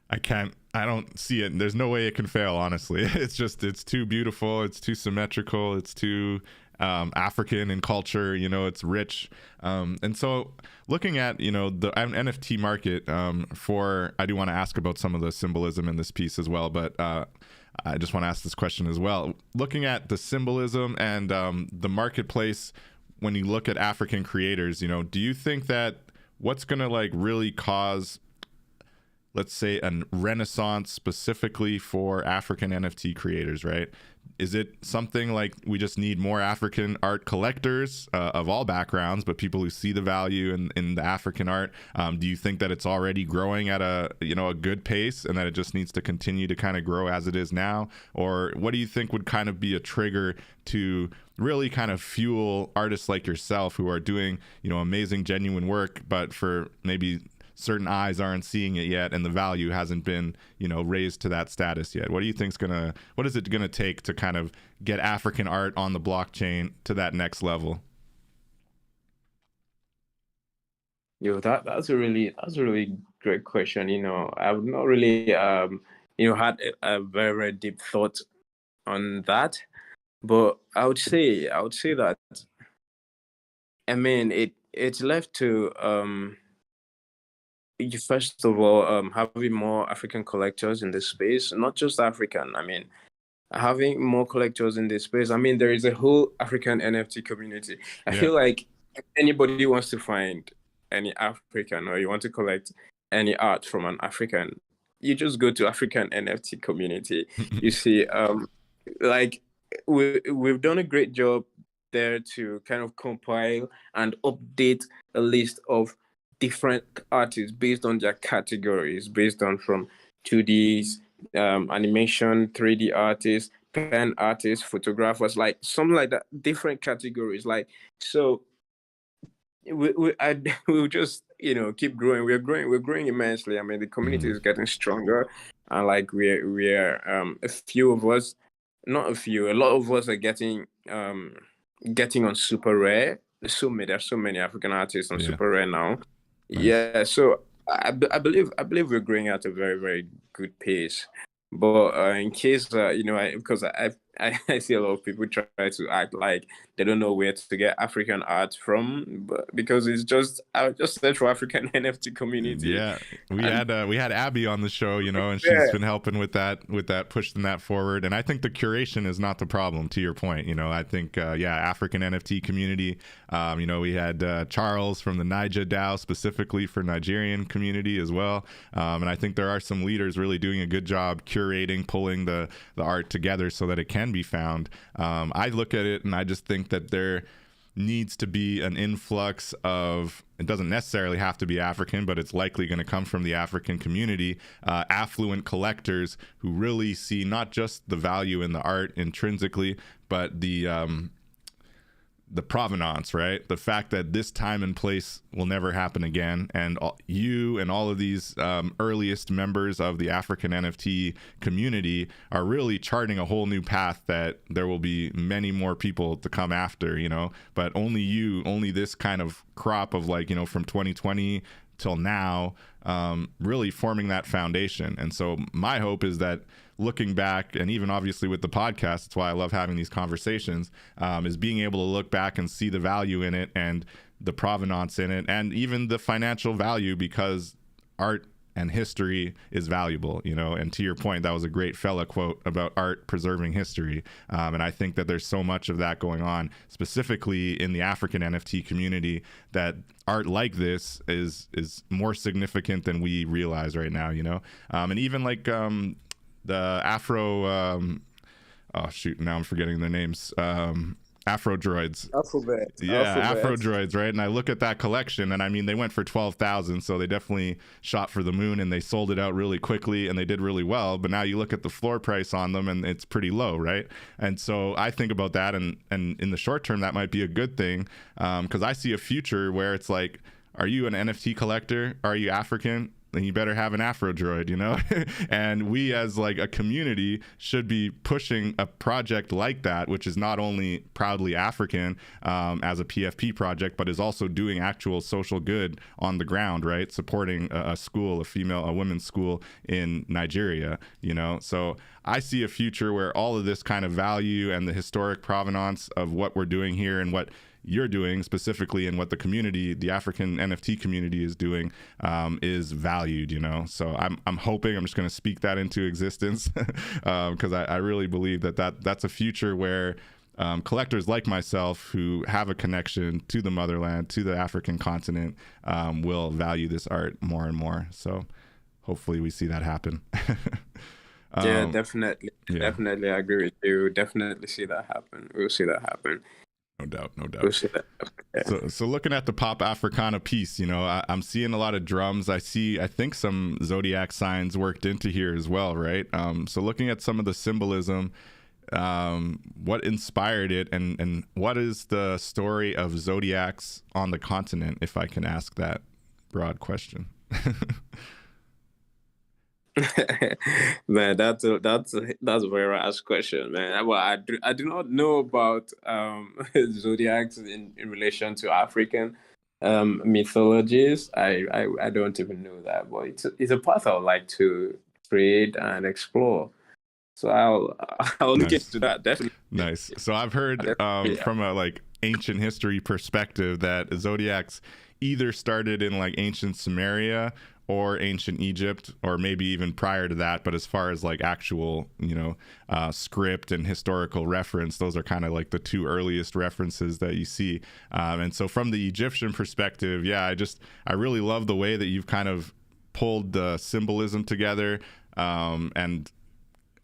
I don't see it. There's no way it can fail, honestly. It's too beautiful. It's too symmetrical. It's too African in culture. It's rich. And so looking at, the NFT market I do want to ask about some of the symbolism in this piece as well. But I just want to ask this question as well. Looking at the symbolism and the marketplace, when you look at African creators, do you think that what's going to really cause let's say, a renaissance specifically for African NFT creators, right? Is it something like we just need more African art collectors of all backgrounds, but people who see the value in the African art? Do you think that it's already growing at a good pace, and that it just needs to continue to kind of grow as it is now? Or what do you think would kind of be a trigger to really kind of fuel artists like yourself who are doing, amazing, genuine work, but for maybe certain eyes aren't seeing it yet, and the value hasn't been, raised to that status yet? What do you think's what is it gonna take to kind of get African art on the blockchain to that next level? Yo, that's a really great question. I've not really had a very, very deep thought on that, but I would say that, I mean, it's left to first of all, having more African collectors in this space, not just African. I mean, having more collectors in this space. I mean, there is a whole African NFT community. I feel like if anybody wants to find any African, or you want to collect any art from an African, you just go to African NFT community. You see, like we've done a great job there to kind of compile and update a list of different artists based on their categories, based on from 2Ds, animation, 3D artists, pen artists, photographers, like something like that, different categories. Like, so we'll just keep growing. We're growing immensely. I mean, the community is getting stronger, and like we're a few of us, not a few, a lot of us are getting on super rare. There's so many African artists on super rare now. Nice. Yeah, so I believe we're growing at a very, very good pace. But in case because I see a lot of people try to act like they don't know where to get African art from, but because I just search for African NFT community. Yeah, we had Abby on the show, and she's been helping with that, pushing that forward. And I think the curation is not the problem. To your point, I think African NFT community. We had Charles from the Naija DAO specifically for Nigerian community as well. And I think there are some leaders really doing a good job curating, pulling the art together so that it can be found. I look at it and I just think that there needs to be an influx of, it doesn't necessarily have to be African, but it's likely going to come from the African community, affluent collectors who really see not just the value in the art intrinsically, but the provenance, right? The fact that this time and place will never happen again. And you and all of these earliest members of the African NFT community are really charting a whole new path that there will be many more people to come after, but only this kind of crop of from 2020 till now, really forming that foundation. And so my hope is that looking back, and even obviously with the podcast, it's why I love having these conversations, is being able to look back and see the value in it and the provenance in it, and even the financial value, because art and history is valuable, and to your point, that was a great fella quote about art preserving history. And I think that there's so much of that going on, specifically in the African NFT community, that art like this is more significant than we realize right now, and even like the Afro, now I'm forgetting their names. Afro droids. Afro droids, right? And I look at that collection, and I mean, they went for 12,000, so they definitely shot for the moon, and they sold it out really quickly, and they did really well. But now you look at the floor price on them, and it's pretty low, right? And so I think about that, and in the short term, that might be a good thing, because I see a future where it's like, are you an NFT collector? Are you African? Then you better have an Afro droid, and we as like a community should be pushing a project like that, which is not only proudly African as a PFP project, but is also doing actual social good on the ground, right? Supporting a school, a women's school in Nigeria, So I see a future where all of this kind of value and the historic provenance of what we're doing here and what you're doing specifically, and what the community, the African NFT community, is doing, is valued, So I'm hoping, I'm just going to speak that into existence, because I really believe that's a future where collectors like myself who have a connection to the motherland, to the African continent, will value this art more and more. So hopefully we see that happen. Yeah, definitely. yeah. Definitely, I agree with you. Definitely see that happen. We'll see that happen. No doubt, no doubt. We'll see that happen. Yeah. So looking at the Pop Africana piece, you know, I'm seeing a lot of drums. I think some zodiac signs worked into here as well, right? So looking at some of the symbolism, what inspired it, and what is the story of zodiacs on the continent, if I can ask that broad question? Man, that's a very rash question, man. Well, I do not know about zodiacs in relation to African mythologies. I don't even know that, but it's a path I would like to trade and explore. So I'll look Nice. into that, definitely. Nice. So I've heard from a like ancient history perspective that zodiacs either started in like ancient Sumeria or ancient Egypt, or maybe even prior to that. But as far as like actual, you know, script and historical reference, those are kind of like the two earliest references that you see. And so from the Egyptian perspective, yeah, I really love the way that you've kind of pulled the symbolism together, and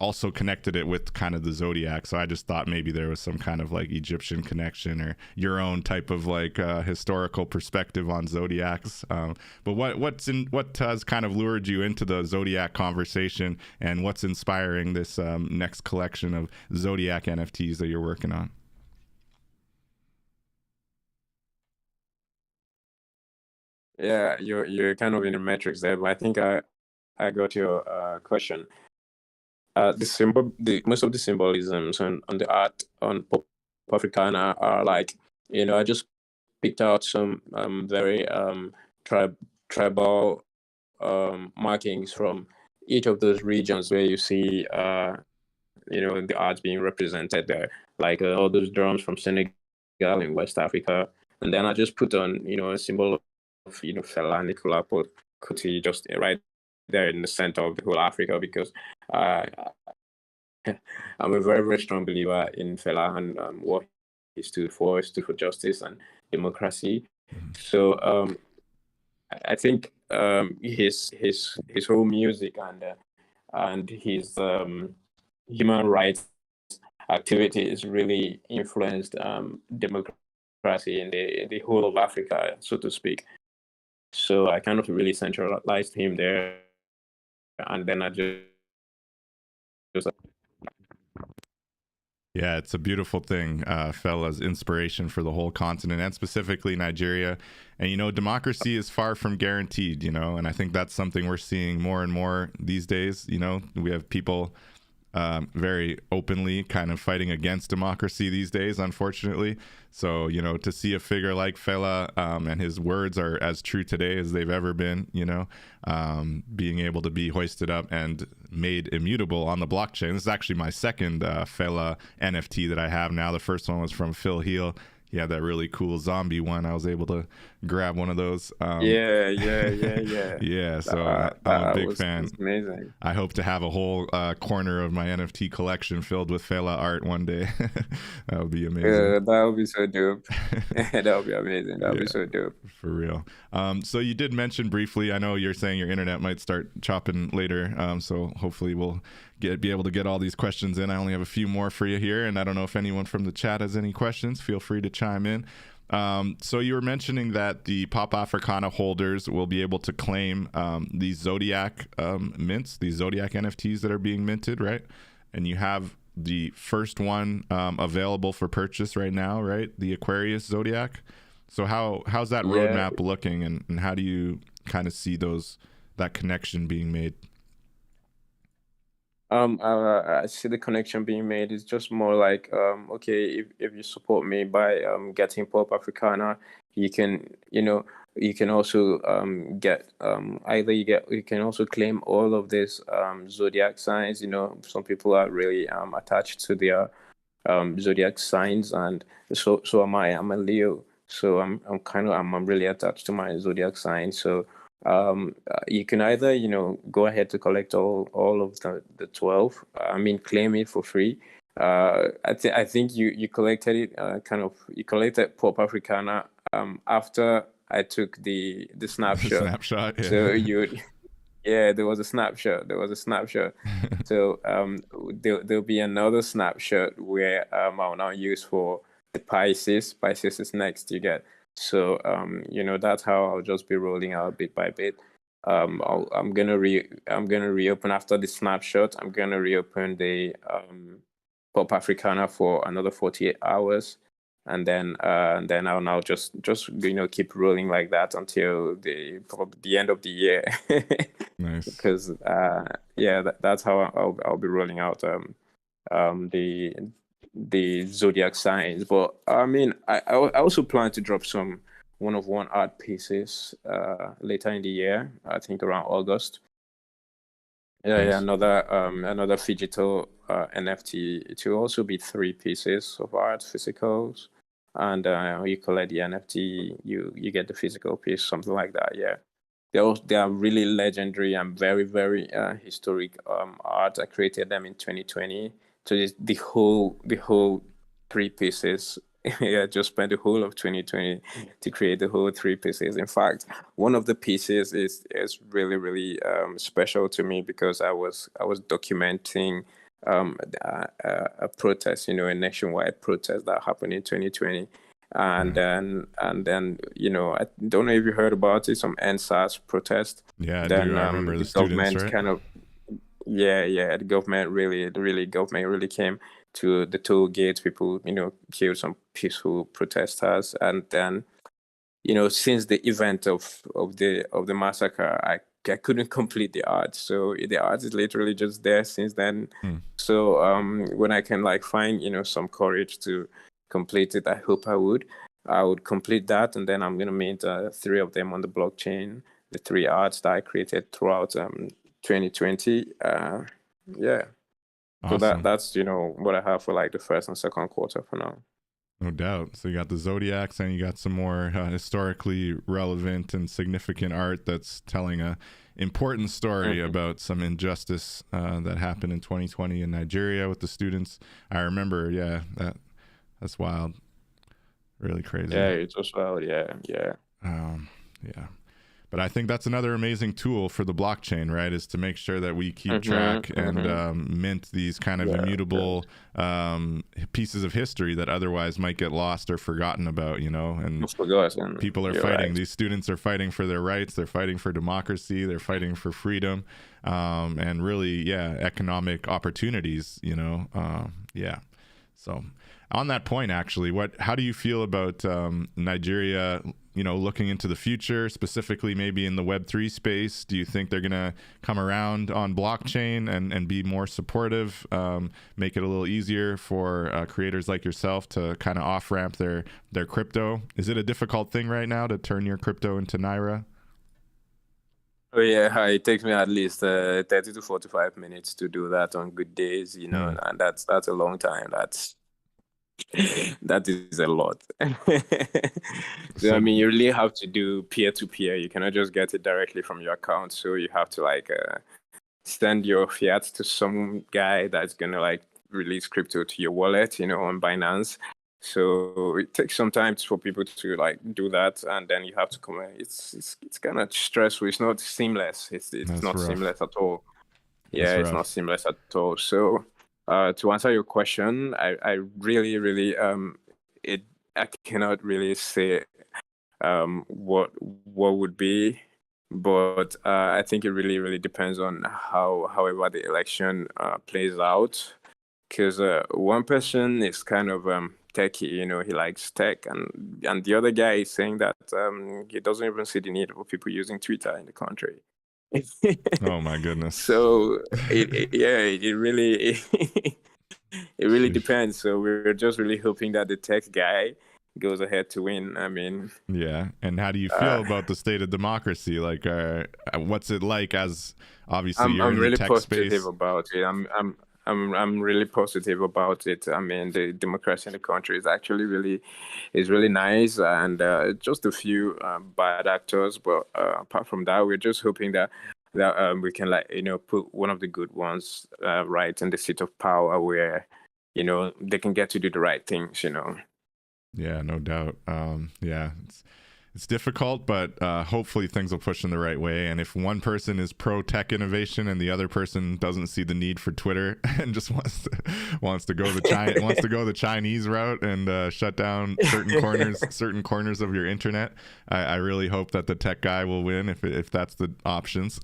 also connected it with kind of the zodiac. So I just thought maybe there was some kind of like Egyptian connection or your own type of like historical perspective on zodiacs. But what has kind of lured you into the zodiac conversation, and what's inspiring this next collection of zodiac NFTs that you're working on? Yeah, you're kind of in the metrics there, but I think I got your question. Most of the symbolisms on the art on Pop Africana are like, you know, I just picked out some very tribal markings from each of those regions where you see you know, the art being represented there, like all those drums from Senegal in West Africa, and then I just put on, you know, a symbol of, you know, Fela Nicola Kuti just right there in the center of the whole Africa, because I'm a very, very strong believer in Fela and what he stood for. He stood for justice and democracy. So I think his whole music and his human rights activities really influenced democracy in the whole of Africa, so to speak. So I kind of really centralized him there, and then I just Yeah, it's a beautiful thing. Fela's inspiration for the whole continent, and specifically Nigeria. And, you know, democracy is far from guaranteed, you know, and I think that's something we're seeing more and more these days. You know, we have people very openly kind of fighting against democracy these days, unfortunately. So, you know, to see a figure like Fela, and his words are as true today as they've ever been, you know, being able to be hoisted up and made immutable on the blockchain. This is actually my second Fela NFT that I have now. The first one was from Phil Heel. He had that really cool zombie one. I was able to grab one of those. Yeah. Yeah, so I'm a big fan. Amazing. I hope to have a whole corner of my NFT collection filled with Fela art one day. That would be amazing. Yeah, that would be so dope. That would be amazing. That would be so dope. For real. So you did mention briefly, I know you're saying your internet might start chopping later, so hopefully we'll be able to get all these questions in. I only have a few more for you here, and I don't know if anyone from the chat has any questions. Feel free to chime in. So you were mentioning that the Pop Africana holders will be able to claim these Zodiac mints, these Zodiac NFTs that are being minted, right? And you have the first one available for purchase right now, right? The Aquarius Zodiac. So how's that roadmap looking, and how do you kind of see that connection being made? I see the connection being made. It's just more like, okay, if you support me by getting Pop Africana, you can, you know, you can also get you can also claim all of these zodiac signs. You know, some people are really attached to their zodiac signs, and so am I. I'm a Leo, so I'm really attached to my zodiac sign. So you can either, you know, go ahead to collect all of the 12. Claim it for free. I think you collected it you collected Pop Africana after I took the snapshot. The snapshot. Yeah. So yeah, there was a snapshot. There was a snapshot. So there'll be another snapshot where I'll now use for the Pisces. Pisces is next, you get. So that's how I'll just be rolling out bit by bit. I'm gonna reopen after the snapshot. I'm gonna reopen the Pop Africana for another 48 hours, and then I'll now just keep rolling like that until probably the end of the year. Nice. Because that's how I'll be rolling out the zodiac signs. But I mean, I also plan to drop some one-of-one art pieces later in the year. I think around August. Nice. Another digital NFT. It will also be 3 pieces of art, physicals, and you collect the NFT, you get the physical piece, something like that. Yeah, they are really legendary and very, very historic art. I created them in 2020. So the whole 3 pieces. Yeah, just spent the whole of 2020 to create the whole 3 pieces. In fact, one of the pieces is really, really special to me because I was documenting a protest, a nationwide protest that happened in 2020. And then I don't know if you heard about it, some NSAS protest. Yeah, I then do. I remember the government students, right? kind of the government really came to the toll gates. People killed some peaceful protesters, and then since the event of the massacre, I couldn't complete the art, so the art is literally just there since then. So when I can find some courage to complete it, I hope I would complete that, and then I'm gonna mint 3 of them on the blockchain, the 3 arts that I created throughout 2020. Yeah. Awesome. So that's what I have for the first and second quarter for now. No doubt. So you got the zodiacs, and you got some more historically relevant and significant art that's telling a important story about some injustice that happened in 2020 in Nigeria with the students. I remember, that's wild, really crazy. Yeah, it was wild. Yeah. Yeah. But I think that's another amazing tool for the blockchain, right? Is to make sure that we keep track and mint these kind of immutable pieces of history that otherwise might get lost or forgotten about, and people are fighting. Right. These students are fighting for their rights. They're fighting for democracy. They're fighting for freedom, and really, economic opportunities, So on that point, actually, how do you feel about Nigeria, looking into the future, specifically maybe in the Web3 space? Do you think they're going to come around on blockchain and be more supportive, make it a little easier for creators like yourself to kind of off-ramp their crypto? Is it a difficult thing right now to turn your crypto into Naira? Oh yeah, it takes me at least 30 to 45 minutes to do that on good days, and that's a long time. That is a lot. So I mean, you really have to do peer-to-peer. You cannot just get it directly from your account. So you have to send your fiat to some guy that's gonna release crypto to your wallet, on Binance. So it takes some time for people to do that, and then you have to come. It's kind of stressful. It's not seamless. It's not rough. Seamless at all. Yeah, it's not seamless at all. So to answer your question, I really I cannot really say what would be, but I think it really depends on however the election plays out. Because one person is kind of techie, he likes tech, and the other guy is saying that he doesn't even see the need for people using Twitter in the country. Oh my goodness! So it really it really depends. So we're just really hoping that the tech guy goes ahead to win. I mean, And how do you feel about the state of democracy? What's it like? As obviously you're in the tech space. I'm really positive about it. I'm really positive about it. I mean, the democracy in the country is actually really nice, and just a few bad actors. But apart from that, we're just hoping that we can put one of the good ones right in the seat of power, where they can get to do the right things. Yeah, no doubt. it's difficult, but hopefully things will push in the right way. And if one person is pro tech innovation and the other person doesn't see the need for Twitter and just wants to go the Chinese route and shut down certain corners of your internet, I really hope that the tech guy will win if that's the options.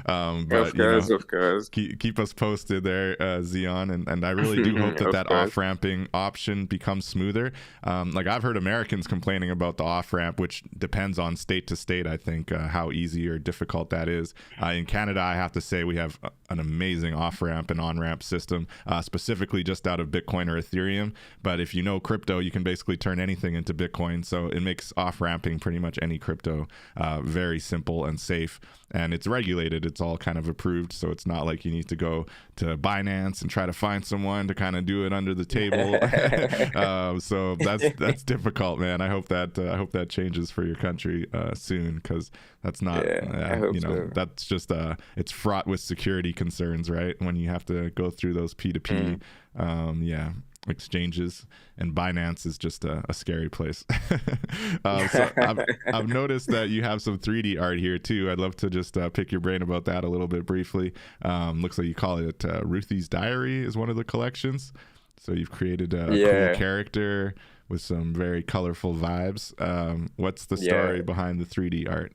But of course. Keep us posted there, Zeon, and I really do hope that off ramping option becomes smoother. Like I've heard Americans complaining about the off ramp, which depends on state to state, I think, how easy or difficult that is. In Canada, I have to say we have an amazing off-ramp and on-ramp system, specifically just out of Bitcoin or Ethereum. But if you know crypto, you can basically turn anything into Bitcoin. So it makes off-ramping pretty much any crypto very simple and safe. And it's regulated. It's all kind of approved. So it's not like you need to go to Binance and try to find someone to kind of do it under the table. So that's difficult, man. I hope that changes for your country soon, because that's not that's just it's fraught with security concerns, right? When you have to go through those P2P exchanges, and Binance is just a scary place. So I've noticed that you have some 3D art here too. I'd love to just pick your brain about that a little bit briefly. Looks like you call it Ruthie's Diary is one of the collections. So you've created a cool character with some very colorful vibes. What's the story behind the 3D art?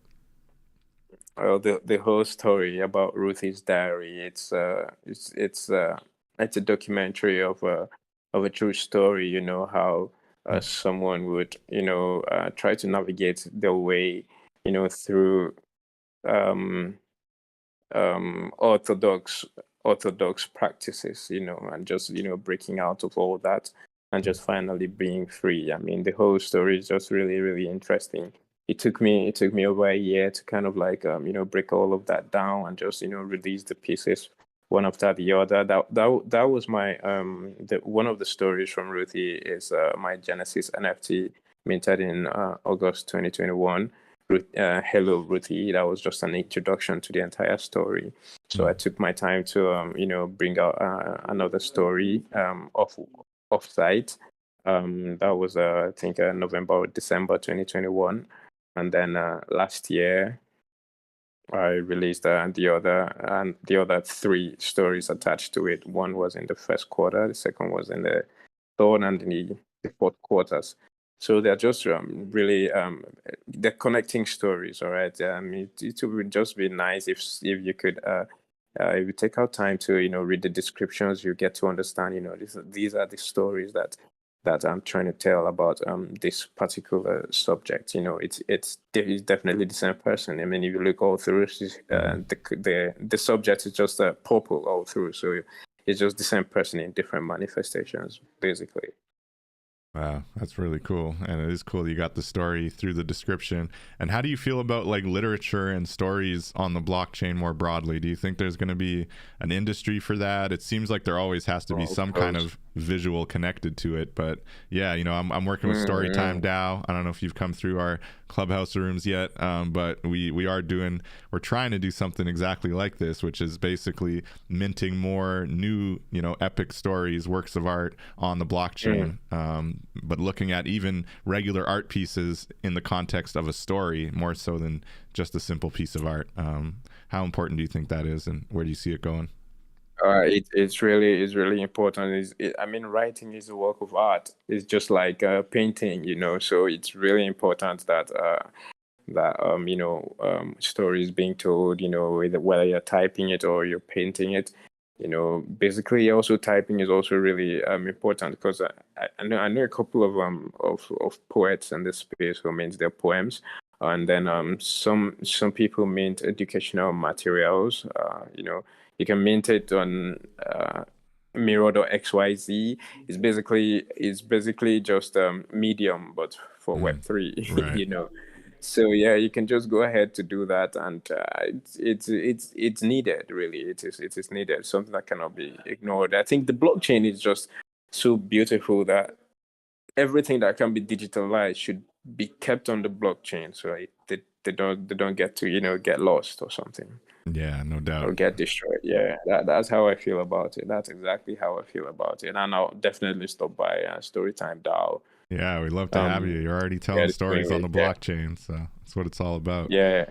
Well, the whole story about Ruthie's Diary, it's a documentary of a true story. You know how someone would try to navigate their way through orthodox practices, and just breaking out of all that and just finally being free. I mean, the whole story is just really, really interesting. It took me over a year to kind of like break all of that down and just release the pieces one after the other. That was my one of the stories from Ruthie is my Genesis NFT minted in August 2021. Hello Ruthie. That was just an introduction to the entire story. So I took my time to bring out another story off site. That was I think November or December 2021. And then last year, I released the other 3 stories attached to it. One was in the first quarter, the second was in the third and the fourth quarters. So they're just really they're connecting stories. All right, it would just be nice if you could if you take out time to read the descriptions, you get to understand these are the stories that I'm trying to tell about this particular subject. It's definitely the same person. I mean, if you look all through, the subject is just purple all through. So it's just the same person in different manifestations, basically. Wow, that's really cool. And it is cool you got the story through the description. And how do you feel about like literature and stories on the blockchain more broadly? Do you think there's going to be an industry for that? It seems like there always has to be some kind of visual connected to it. But yeah, I'm working with Storytime DAO. I don't know if you've come through our Clubhouse rooms yet, but we're trying to do something exactly like this, which is basically minting more new, epic stories, works of art on the blockchain. But looking at even regular art pieces in the context of a story more so than just a simple piece of art. How important do you think that is, and where do you see it going? It's really important. I mean, writing is a work of art. It's just like painting, So it's really important that stories being told, whether you're typing it or you're painting it. Basically, also typing is also really important, because I know a couple of poets in this space who mint their poems, and then some people mint educational materials. You can mint it on Mirror.xyz. It's basically just Medium, but for Web3. Right. So yeah, you can just go ahead to do that, and it's needed. Really, it is needed. Something that cannot be ignored. I think the blockchain is just so beautiful that everything that can be digitalized should be kept on the blockchain, so they don't get to get lost or something. Yeah, no doubt. Or get destroyed. Yeah, that's how I feel about it. That's exactly how I feel about it. And I'll definitely stop by Storytime DAO Yeah, we'd love to have you. You're already Yeah, telling it's going stories on great. the Yeah, blockchain, so that's what it's all about. yeah,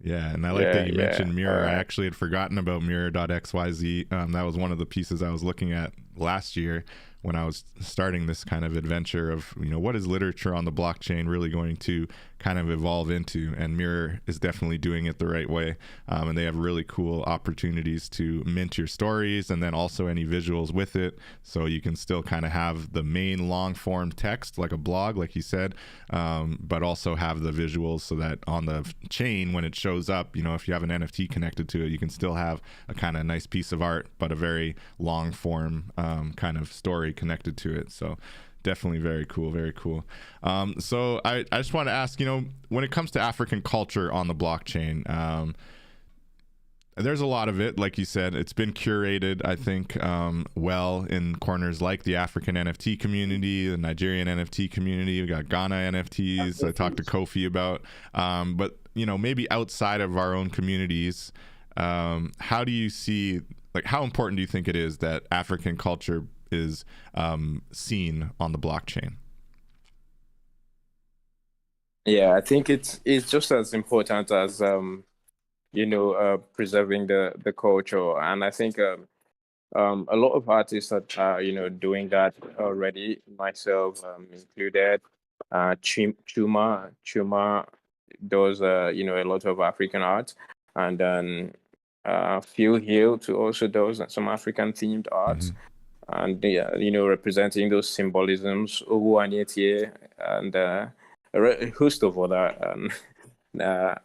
Yeah, and I like yeah, that you yeah. mentioned All Mirror. I right. actually had forgotten about Mirror.xyz. That was one of the pieces I was looking at last year when I was starting this kind of adventure of, what is literature on the blockchain really going to kind of evolve into? And Mirror is definitely doing it the right way. And they have really cool opportunities to mint your stories and then also any visuals with it. So you can still kind of have the main long form text like a blog, like you said, but also have the visuals so that on the chain, when it shows up, if you have an NFT connected to it, you can still have a kind of nice piece of art, but a very long form kind of story connected to it. So definitely very cool, very cool. So I just want to ask, when it comes to African culture on the blockchain, there's a lot of it. Like you said, it's been curated, I think, well in corners like the African NFT community, the Nigerian NFT community. We got Ghana NFTs. I talked to Kofi about, but maybe outside of our own communities, how do you see, like, how important do you think it is that African culture is seen on the blockchain? Yeah, I think it's just as important as preserving the culture. And I think a lot of artists that are doing that already, myself included. Chuma does a lot of African art, and then Phil Hill too also does some African themed art, Mm-hmm. and representing those symbolisms. Owu Anietie and a host of other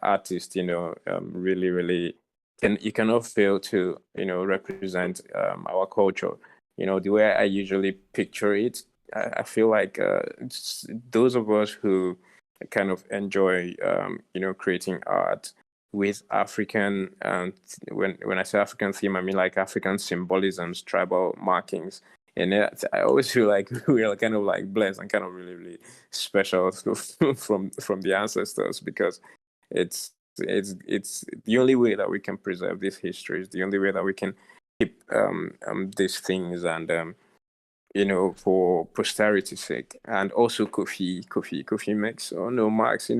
artists. Really, really you cannot fail to represent our culture. The way I usually picture it, I feel like those of us who kind of enjoy creating art with African, when I say African theme, I mean like African symbolisms, tribal markings. And I always feel like we are kind of like blessed and kind of really, really special from the ancestors, because it's the only way that we can preserve this history. It's the only way that we can keep these things, and for posterity's sake. And also Kofi makes, oh no, Max,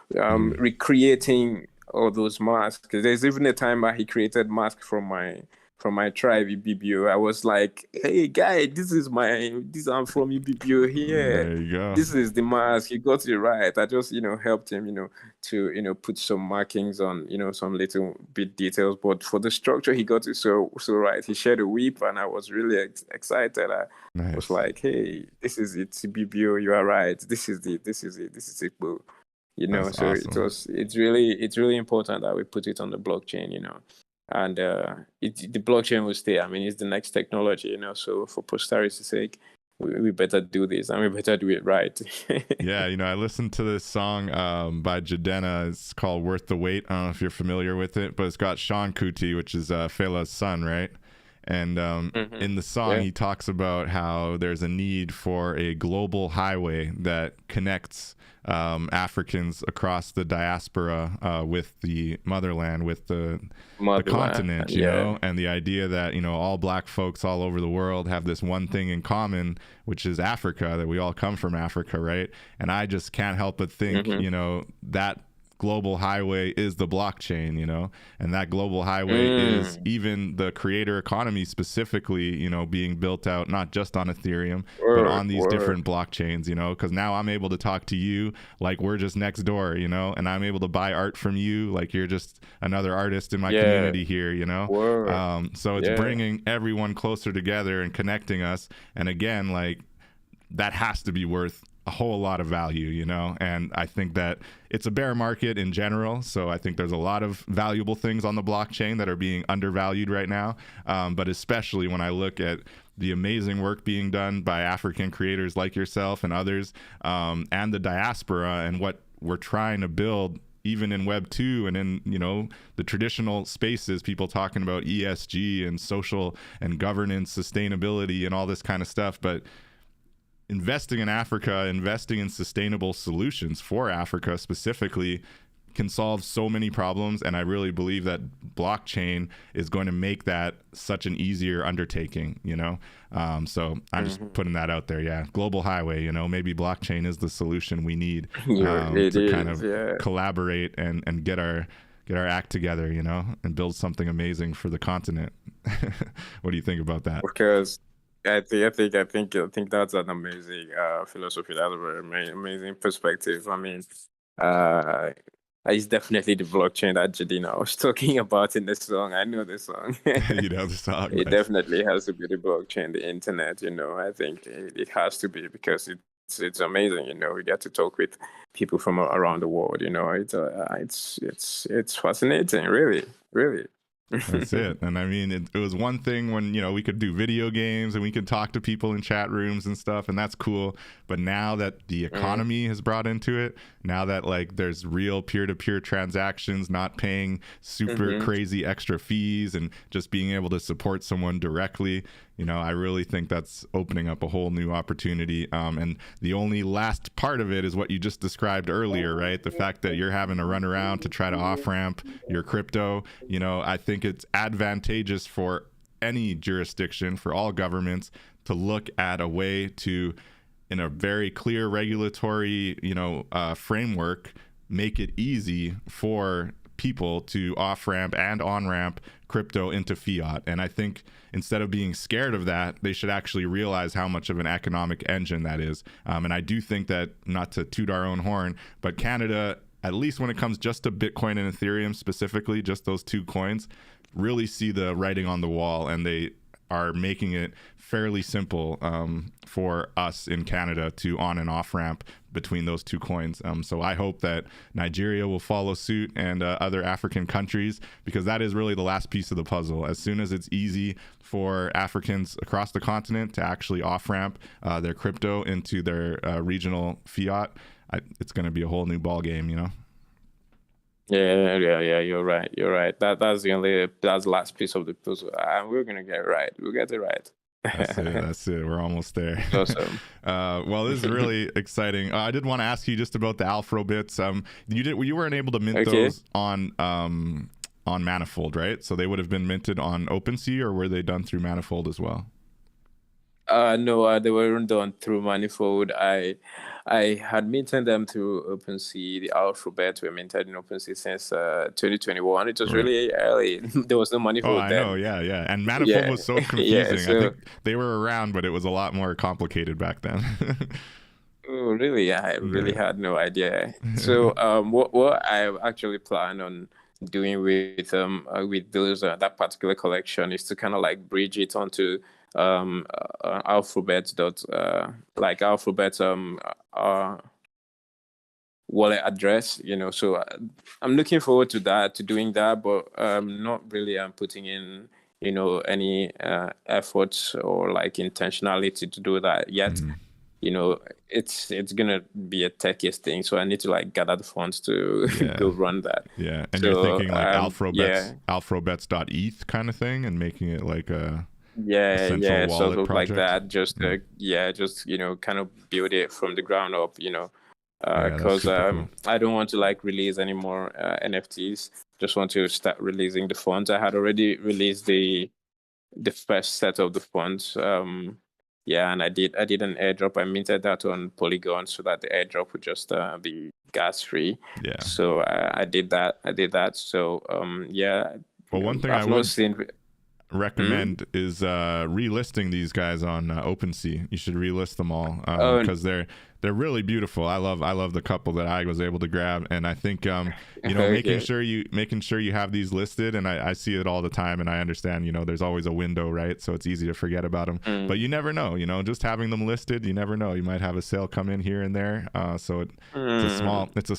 recreating all those masks. There's even a time that he created masks from my tribe, Ibibio. I was like, hey guy, I'm from Ibibio here. There you go. This is the mask. He got it right. I just, helped him, to put some markings on, some little bit details. But for the structure, he got it so right. He shared a whip, and I was really excited. I was Nice. like, hey, this is it, Ibibio. You are right. This is it. This is it, boo. That's So awesome. it's really important that we put it on the blockchain, and the blockchain will stay. I mean, it's the next technology, so for posterity's sake, we better do this, and we better do it right. Yeah, I listened to this song by Jadena. It's called Worth the Wait. I don't know if you're familiar with it, but it's got Sean Kuti, which is Fela's son, right? And in the song, Yeah. he talks about how there's a need for a global highway that connects Africans across the diaspora with the motherland, with the continent, Yeah. and the idea that, all black folks all over the world have this one thing in common, which is Africa, that we all come from Africa, right? And I just can't help but think, that global highway is the blockchain, and that global highway is even the creator economy specifically, being built out not just on Ethereum, but on these different blockchains, because now I'm able to talk to you like we're just next door, and I'm able to buy art from you like you're just another artist in my community here, so it's bringing everyone closer together and connecting us. And again, like, that has to be worth a whole lot of value, and I think that it's a bear market in general, so I think there's a lot of valuable things on the blockchain that are being undervalued right now, but especially when I look at the amazing work being done by African creators like yourself and others, and the diaspora, and what we're trying to build even in Web 2 and in, the traditional spaces, people talking about ESG and social and governance, sustainability and all this kind of stuff. But investing in Africa, investing in sustainable solutions for Africa specifically, can solve so many problems, and I really believe that blockchain is going to make that such an easier undertaking, you know. So I'm just putting that out there. Yeah, global highway, you know, maybe blockchain is the solution we need to kind of collaborate and get our act together, you know, and build something amazing for the continent. What do you think about that? Because I think that's an amazing philosophy. That's a very amazing perspective. I mean, it's definitely the blockchain that Jadina was talking about in the song. I know the song. You know the song. It definitely has to be the blockchain, the internet. You know, I think it has to be, because it's amazing. You know, we get to talk with people from around the world. You know, it's fascinating. Really, really. That's it. And I mean, it was one thing when, you know, we could do video games and we could talk to people in chat rooms and stuff, and that's cool. But now that the economy has brought into it, now that like there's real peer-to-peer transactions, not paying super crazy extra fees, and just being able to support someone directly, you know, I really think that's opening up a whole new opportunity. And the only last part of it is what you just described earlier, right? The fact that you're having to run around to try to off-ramp your crypto. You know, I think it's advantageous for any jurisdiction, for all governments, to look at a way to, in a very clear regulatory, you know, framework, make it easy for people to off-ramp and on-ramp crypto into fiat. And I think instead of being scared of that, they should actually realize how much of an economic engine that is. And I do think that, not to toot our own horn, but Canada, at least when it comes just to Bitcoin and Ethereum specifically, just those two coins, really see the writing on the wall, and they are making it fairly simple for us in Canada to on and off ramp between those two coins. So I hope that Nigeria will follow suit, and other African countries, because that is really the last piece of the puzzle. As soon as it's easy for Africans across the continent to actually off ramp their crypto into their regional fiat, it's going to be a whole new ball game, you know. Yeah, you're right. That's the last piece of the puzzle, and we're gonna get it right. We'll get it right. That's it. We're almost there. Awesome. Well, this is really exciting. I did want to ask you just about the Alpha bits. You weren't able to mint those on Manifold, right? So they would have been minted on OpenSea, or were they done through Manifold as well? No, they weren't done through Manifold. I had minted them through OpenSea. The alphabet were minted in OpenSea since 2021. It was really early. There was no Manifold. Oh, I know, yeah. And Manifold was so confusing. So, I think they were around, but it was a lot more complicated back then. Oh, really? I really had no idea. So, what I actually plan on doing with those that particular collection is to kind of like bridge it onto alphabet wallet address, you know. So I'm looking forward to doing that, but not really putting in, you know, any efforts or like intentionality to do that yet. You know, it's gonna be a techiest thing, so I need to like gather the funds to go run that. Yeah, and so, you're thinking like alphabets.eth kind of thing, and making it like a sort of like that. Just just, you know, kind of build it from the ground up, you know, because cool. I don't want to like release any more NFTs. Just want to start releasing the funds. I had already released the first set of the funds. And I did an airdrop. I minted that on Polygon so that the airdrop would just be gas free. Yeah. So I did that. So Well, one thing I would recommend is relisting these guys on OpenSea. You should relist them all because they're really beautiful. I love the couple that I was able to grab, and I think you know, making sure you have these listed, and I see it all the time, and I understand, you know, there's always a window, right? So it's easy to forget about them, but you never know, you know, just having them listed, you never know, you might have a sale come in here and there. So it's a small thing. It's a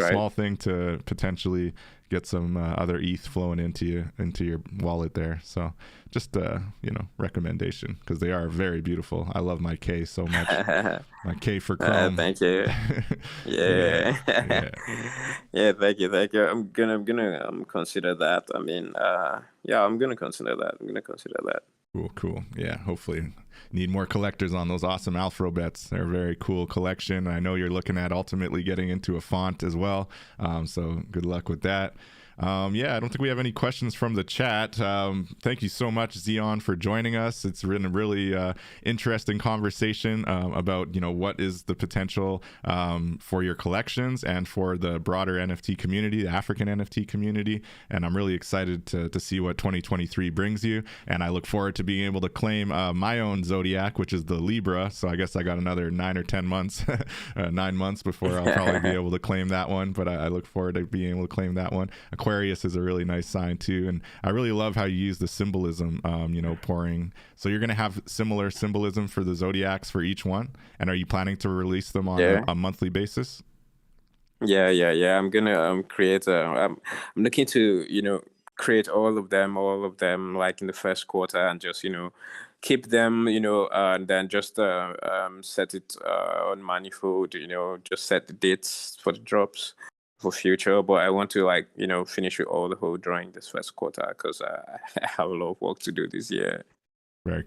small thing to potentially get some other ETH flowing into your wallet there. So just recommendation, because they are very beautiful. I love my K so much. My K for Chrome. Thank you. Yeah. Yeah. Yeah, thank you. I'm gonna consider that. I mean, yeah, I'm gonna consider that. Cool. Yeah, hopefully need more collectors on those awesome alphabets. They're a very cool collection. I know you're looking at ultimately getting into a font as well. So good luck with that. Yeah, I don't think we have any questions from the chat. Thank you so much, Zeon, for joining us. It's been a really interesting conversation about, what is the potential for your collections and for the broader NFT community, the African NFT community. And I'm really excited to see what 2023 brings you. And I look forward to being able to claim my own zodiac, which is the Libra. So I guess I got another 9 or 10 months, 9 months before I'll probably be able to claim that one. But I look forward to being able to claim that one. Aquarius is a really nice sign too, and I really love how you use the symbolism, pouring. So you're going to have similar symbolism for the zodiacs for each one, and are you planning to release them on a monthly basis? Yeah. I'm gonna create I'm looking to create all of them like in the first quarter, and just keep them and then just set it on manifold, just set the dates for the drops for future. But I want to finish with all the whole drawing this first quarter, because I have a lot of work to do this year. Very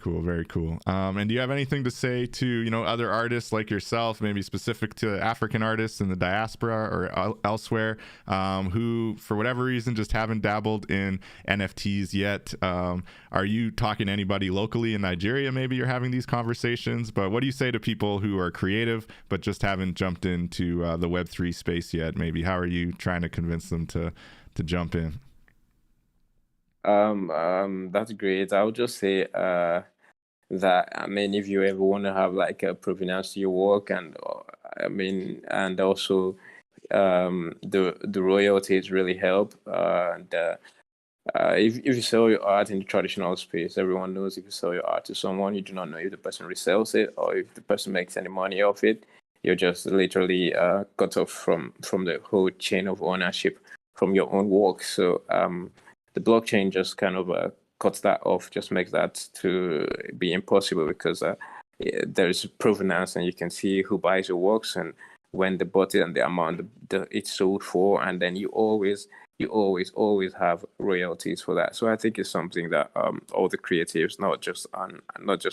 cool. And do you have anything to say to other artists like yourself, maybe specific to African artists in the diaspora or elsewhere, who for whatever reason just haven't dabbled in NFTs yet? Are you talking to anybody locally in Nigeria? Maybe you're having these conversations, but what do you say to people who are creative but just haven't jumped into the Web3 space yet? Maybe how are you trying to convince them to jump in? That's great. I would just say that, I mean, if you ever want to have like a provenance to your work, and and also the royalties really help. And if you sell your art in the traditional space, everyone knows if you sell your art to someone, you do not know if the person resells it or if the person makes any money off it. You're just literally cut off from the whole chain of ownership from your own work. So the blockchain just kind of cuts that off, just makes that to be impossible, because there is provenance, and you can see who buys your works and when they bought it and the amount it's sold for, and then you always have royalties for that. So I think it's something that all the creatives, not just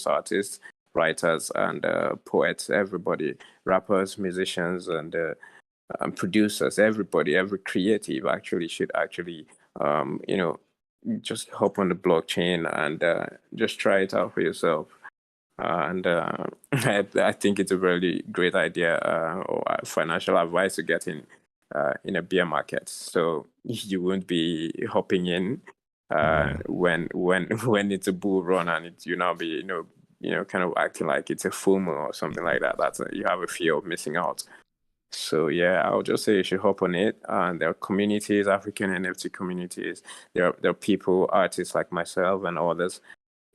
artists, writers and poets, everybody, rappers, musicians, and producers, everybody, every creative actually should just hop on the blockchain and just try it out for yourself. And I think it's a really great idea or financial advice to get in a bear market, so you won't be hopping in when it's a bull run, and you now be kind of acting like it's a FOMO or something like that. You have a fear of missing out. So yeah, I would just say you should hop on it. And there are communities, African NFT communities. There are people, artists like myself and others,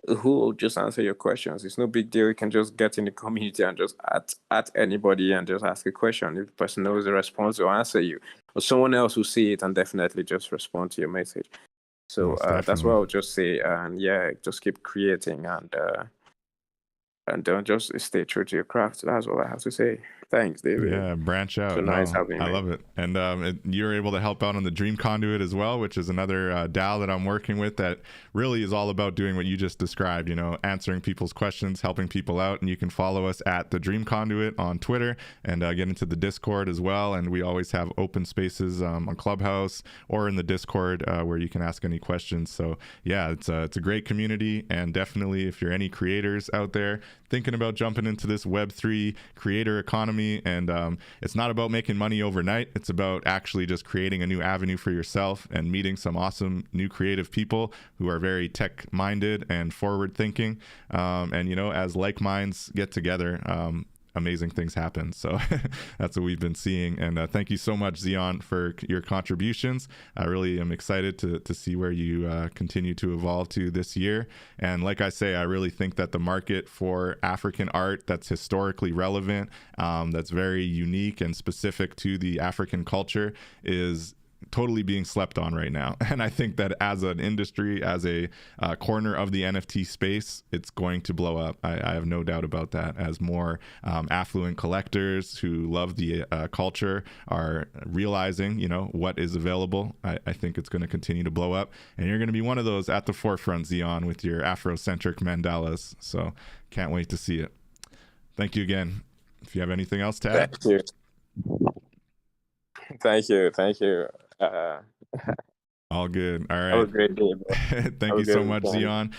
who will just answer your questions. It's no big deal. You can just get in the community and just at anybody and just ask a question. If the person knows the response, they'll answer you. Or someone else will see it and definitely just respond to your message. So that's what I would just say. And yeah, just keep creating and don't just stay true to your craft. That's all I have to say. Thanks, David. Yeah, branch out. So nice having me. I love it. And you're able to help out on the Dream Conduit as well, which is another DAO that I'm working with that really is all about doing what you just described, answering people's questions, helping people out. And you can follow us at the Dream Conduit on Twitter and get into the Discord as well. And we always have open spaces on Clubhouse or in the Discord where you can ask any questions. So yeah, it's a great community. And definitely if you're any creators out there thinking about jumping into this Web3 creator economy, and it's not about making money overnight. It's about actually just creating a new avenue for yourself and meeting some awesome new creative people who are very tech minded and forward thinking. And as like minds get together, amazing things happen. So that's what we've been seeing. And thank you so much, Zeon, for your contributions. I really am excited to see where you continue to evolve to this year. And like I say, I really think that the market for African art that's historically relevant, that's very unique and specific to the African culture, is totally being slept on right now. And I think that as an industry, as a corner of the NFT space, it's going to blow up. I have no doubt about that, as more affluent collectors who love the culture are realizing, what is available. I think it's going to continue to blow up, and you're going to be one of those at the forefront, Zeon, with your Afrocentric mandalas. So can't wait to see it. Thank you again. If you have anything else to add. Thank you. All good. All right. Have a great day, bro. Thank you so much, Zeon.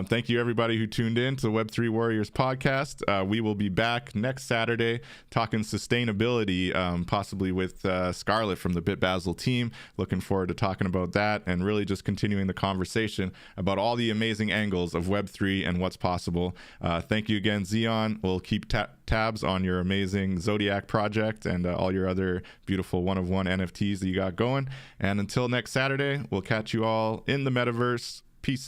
Thank you, everybody who tuned in to the Web3 Warriors podcast. We will be back next Saturday talking sustainability, possibly with Scarlett from the BitBasil team. Looking forward to talking about that and really just continuing the conversation about all the amazing angles of Web3 and what's possible. Thank you again, Zeon. We'll keep tabs on your amazing Zodiac project and all your other beautiful one-of-one NFTs that you got going. And until next Saturday, we'll catch you all in the metaverse. Peace.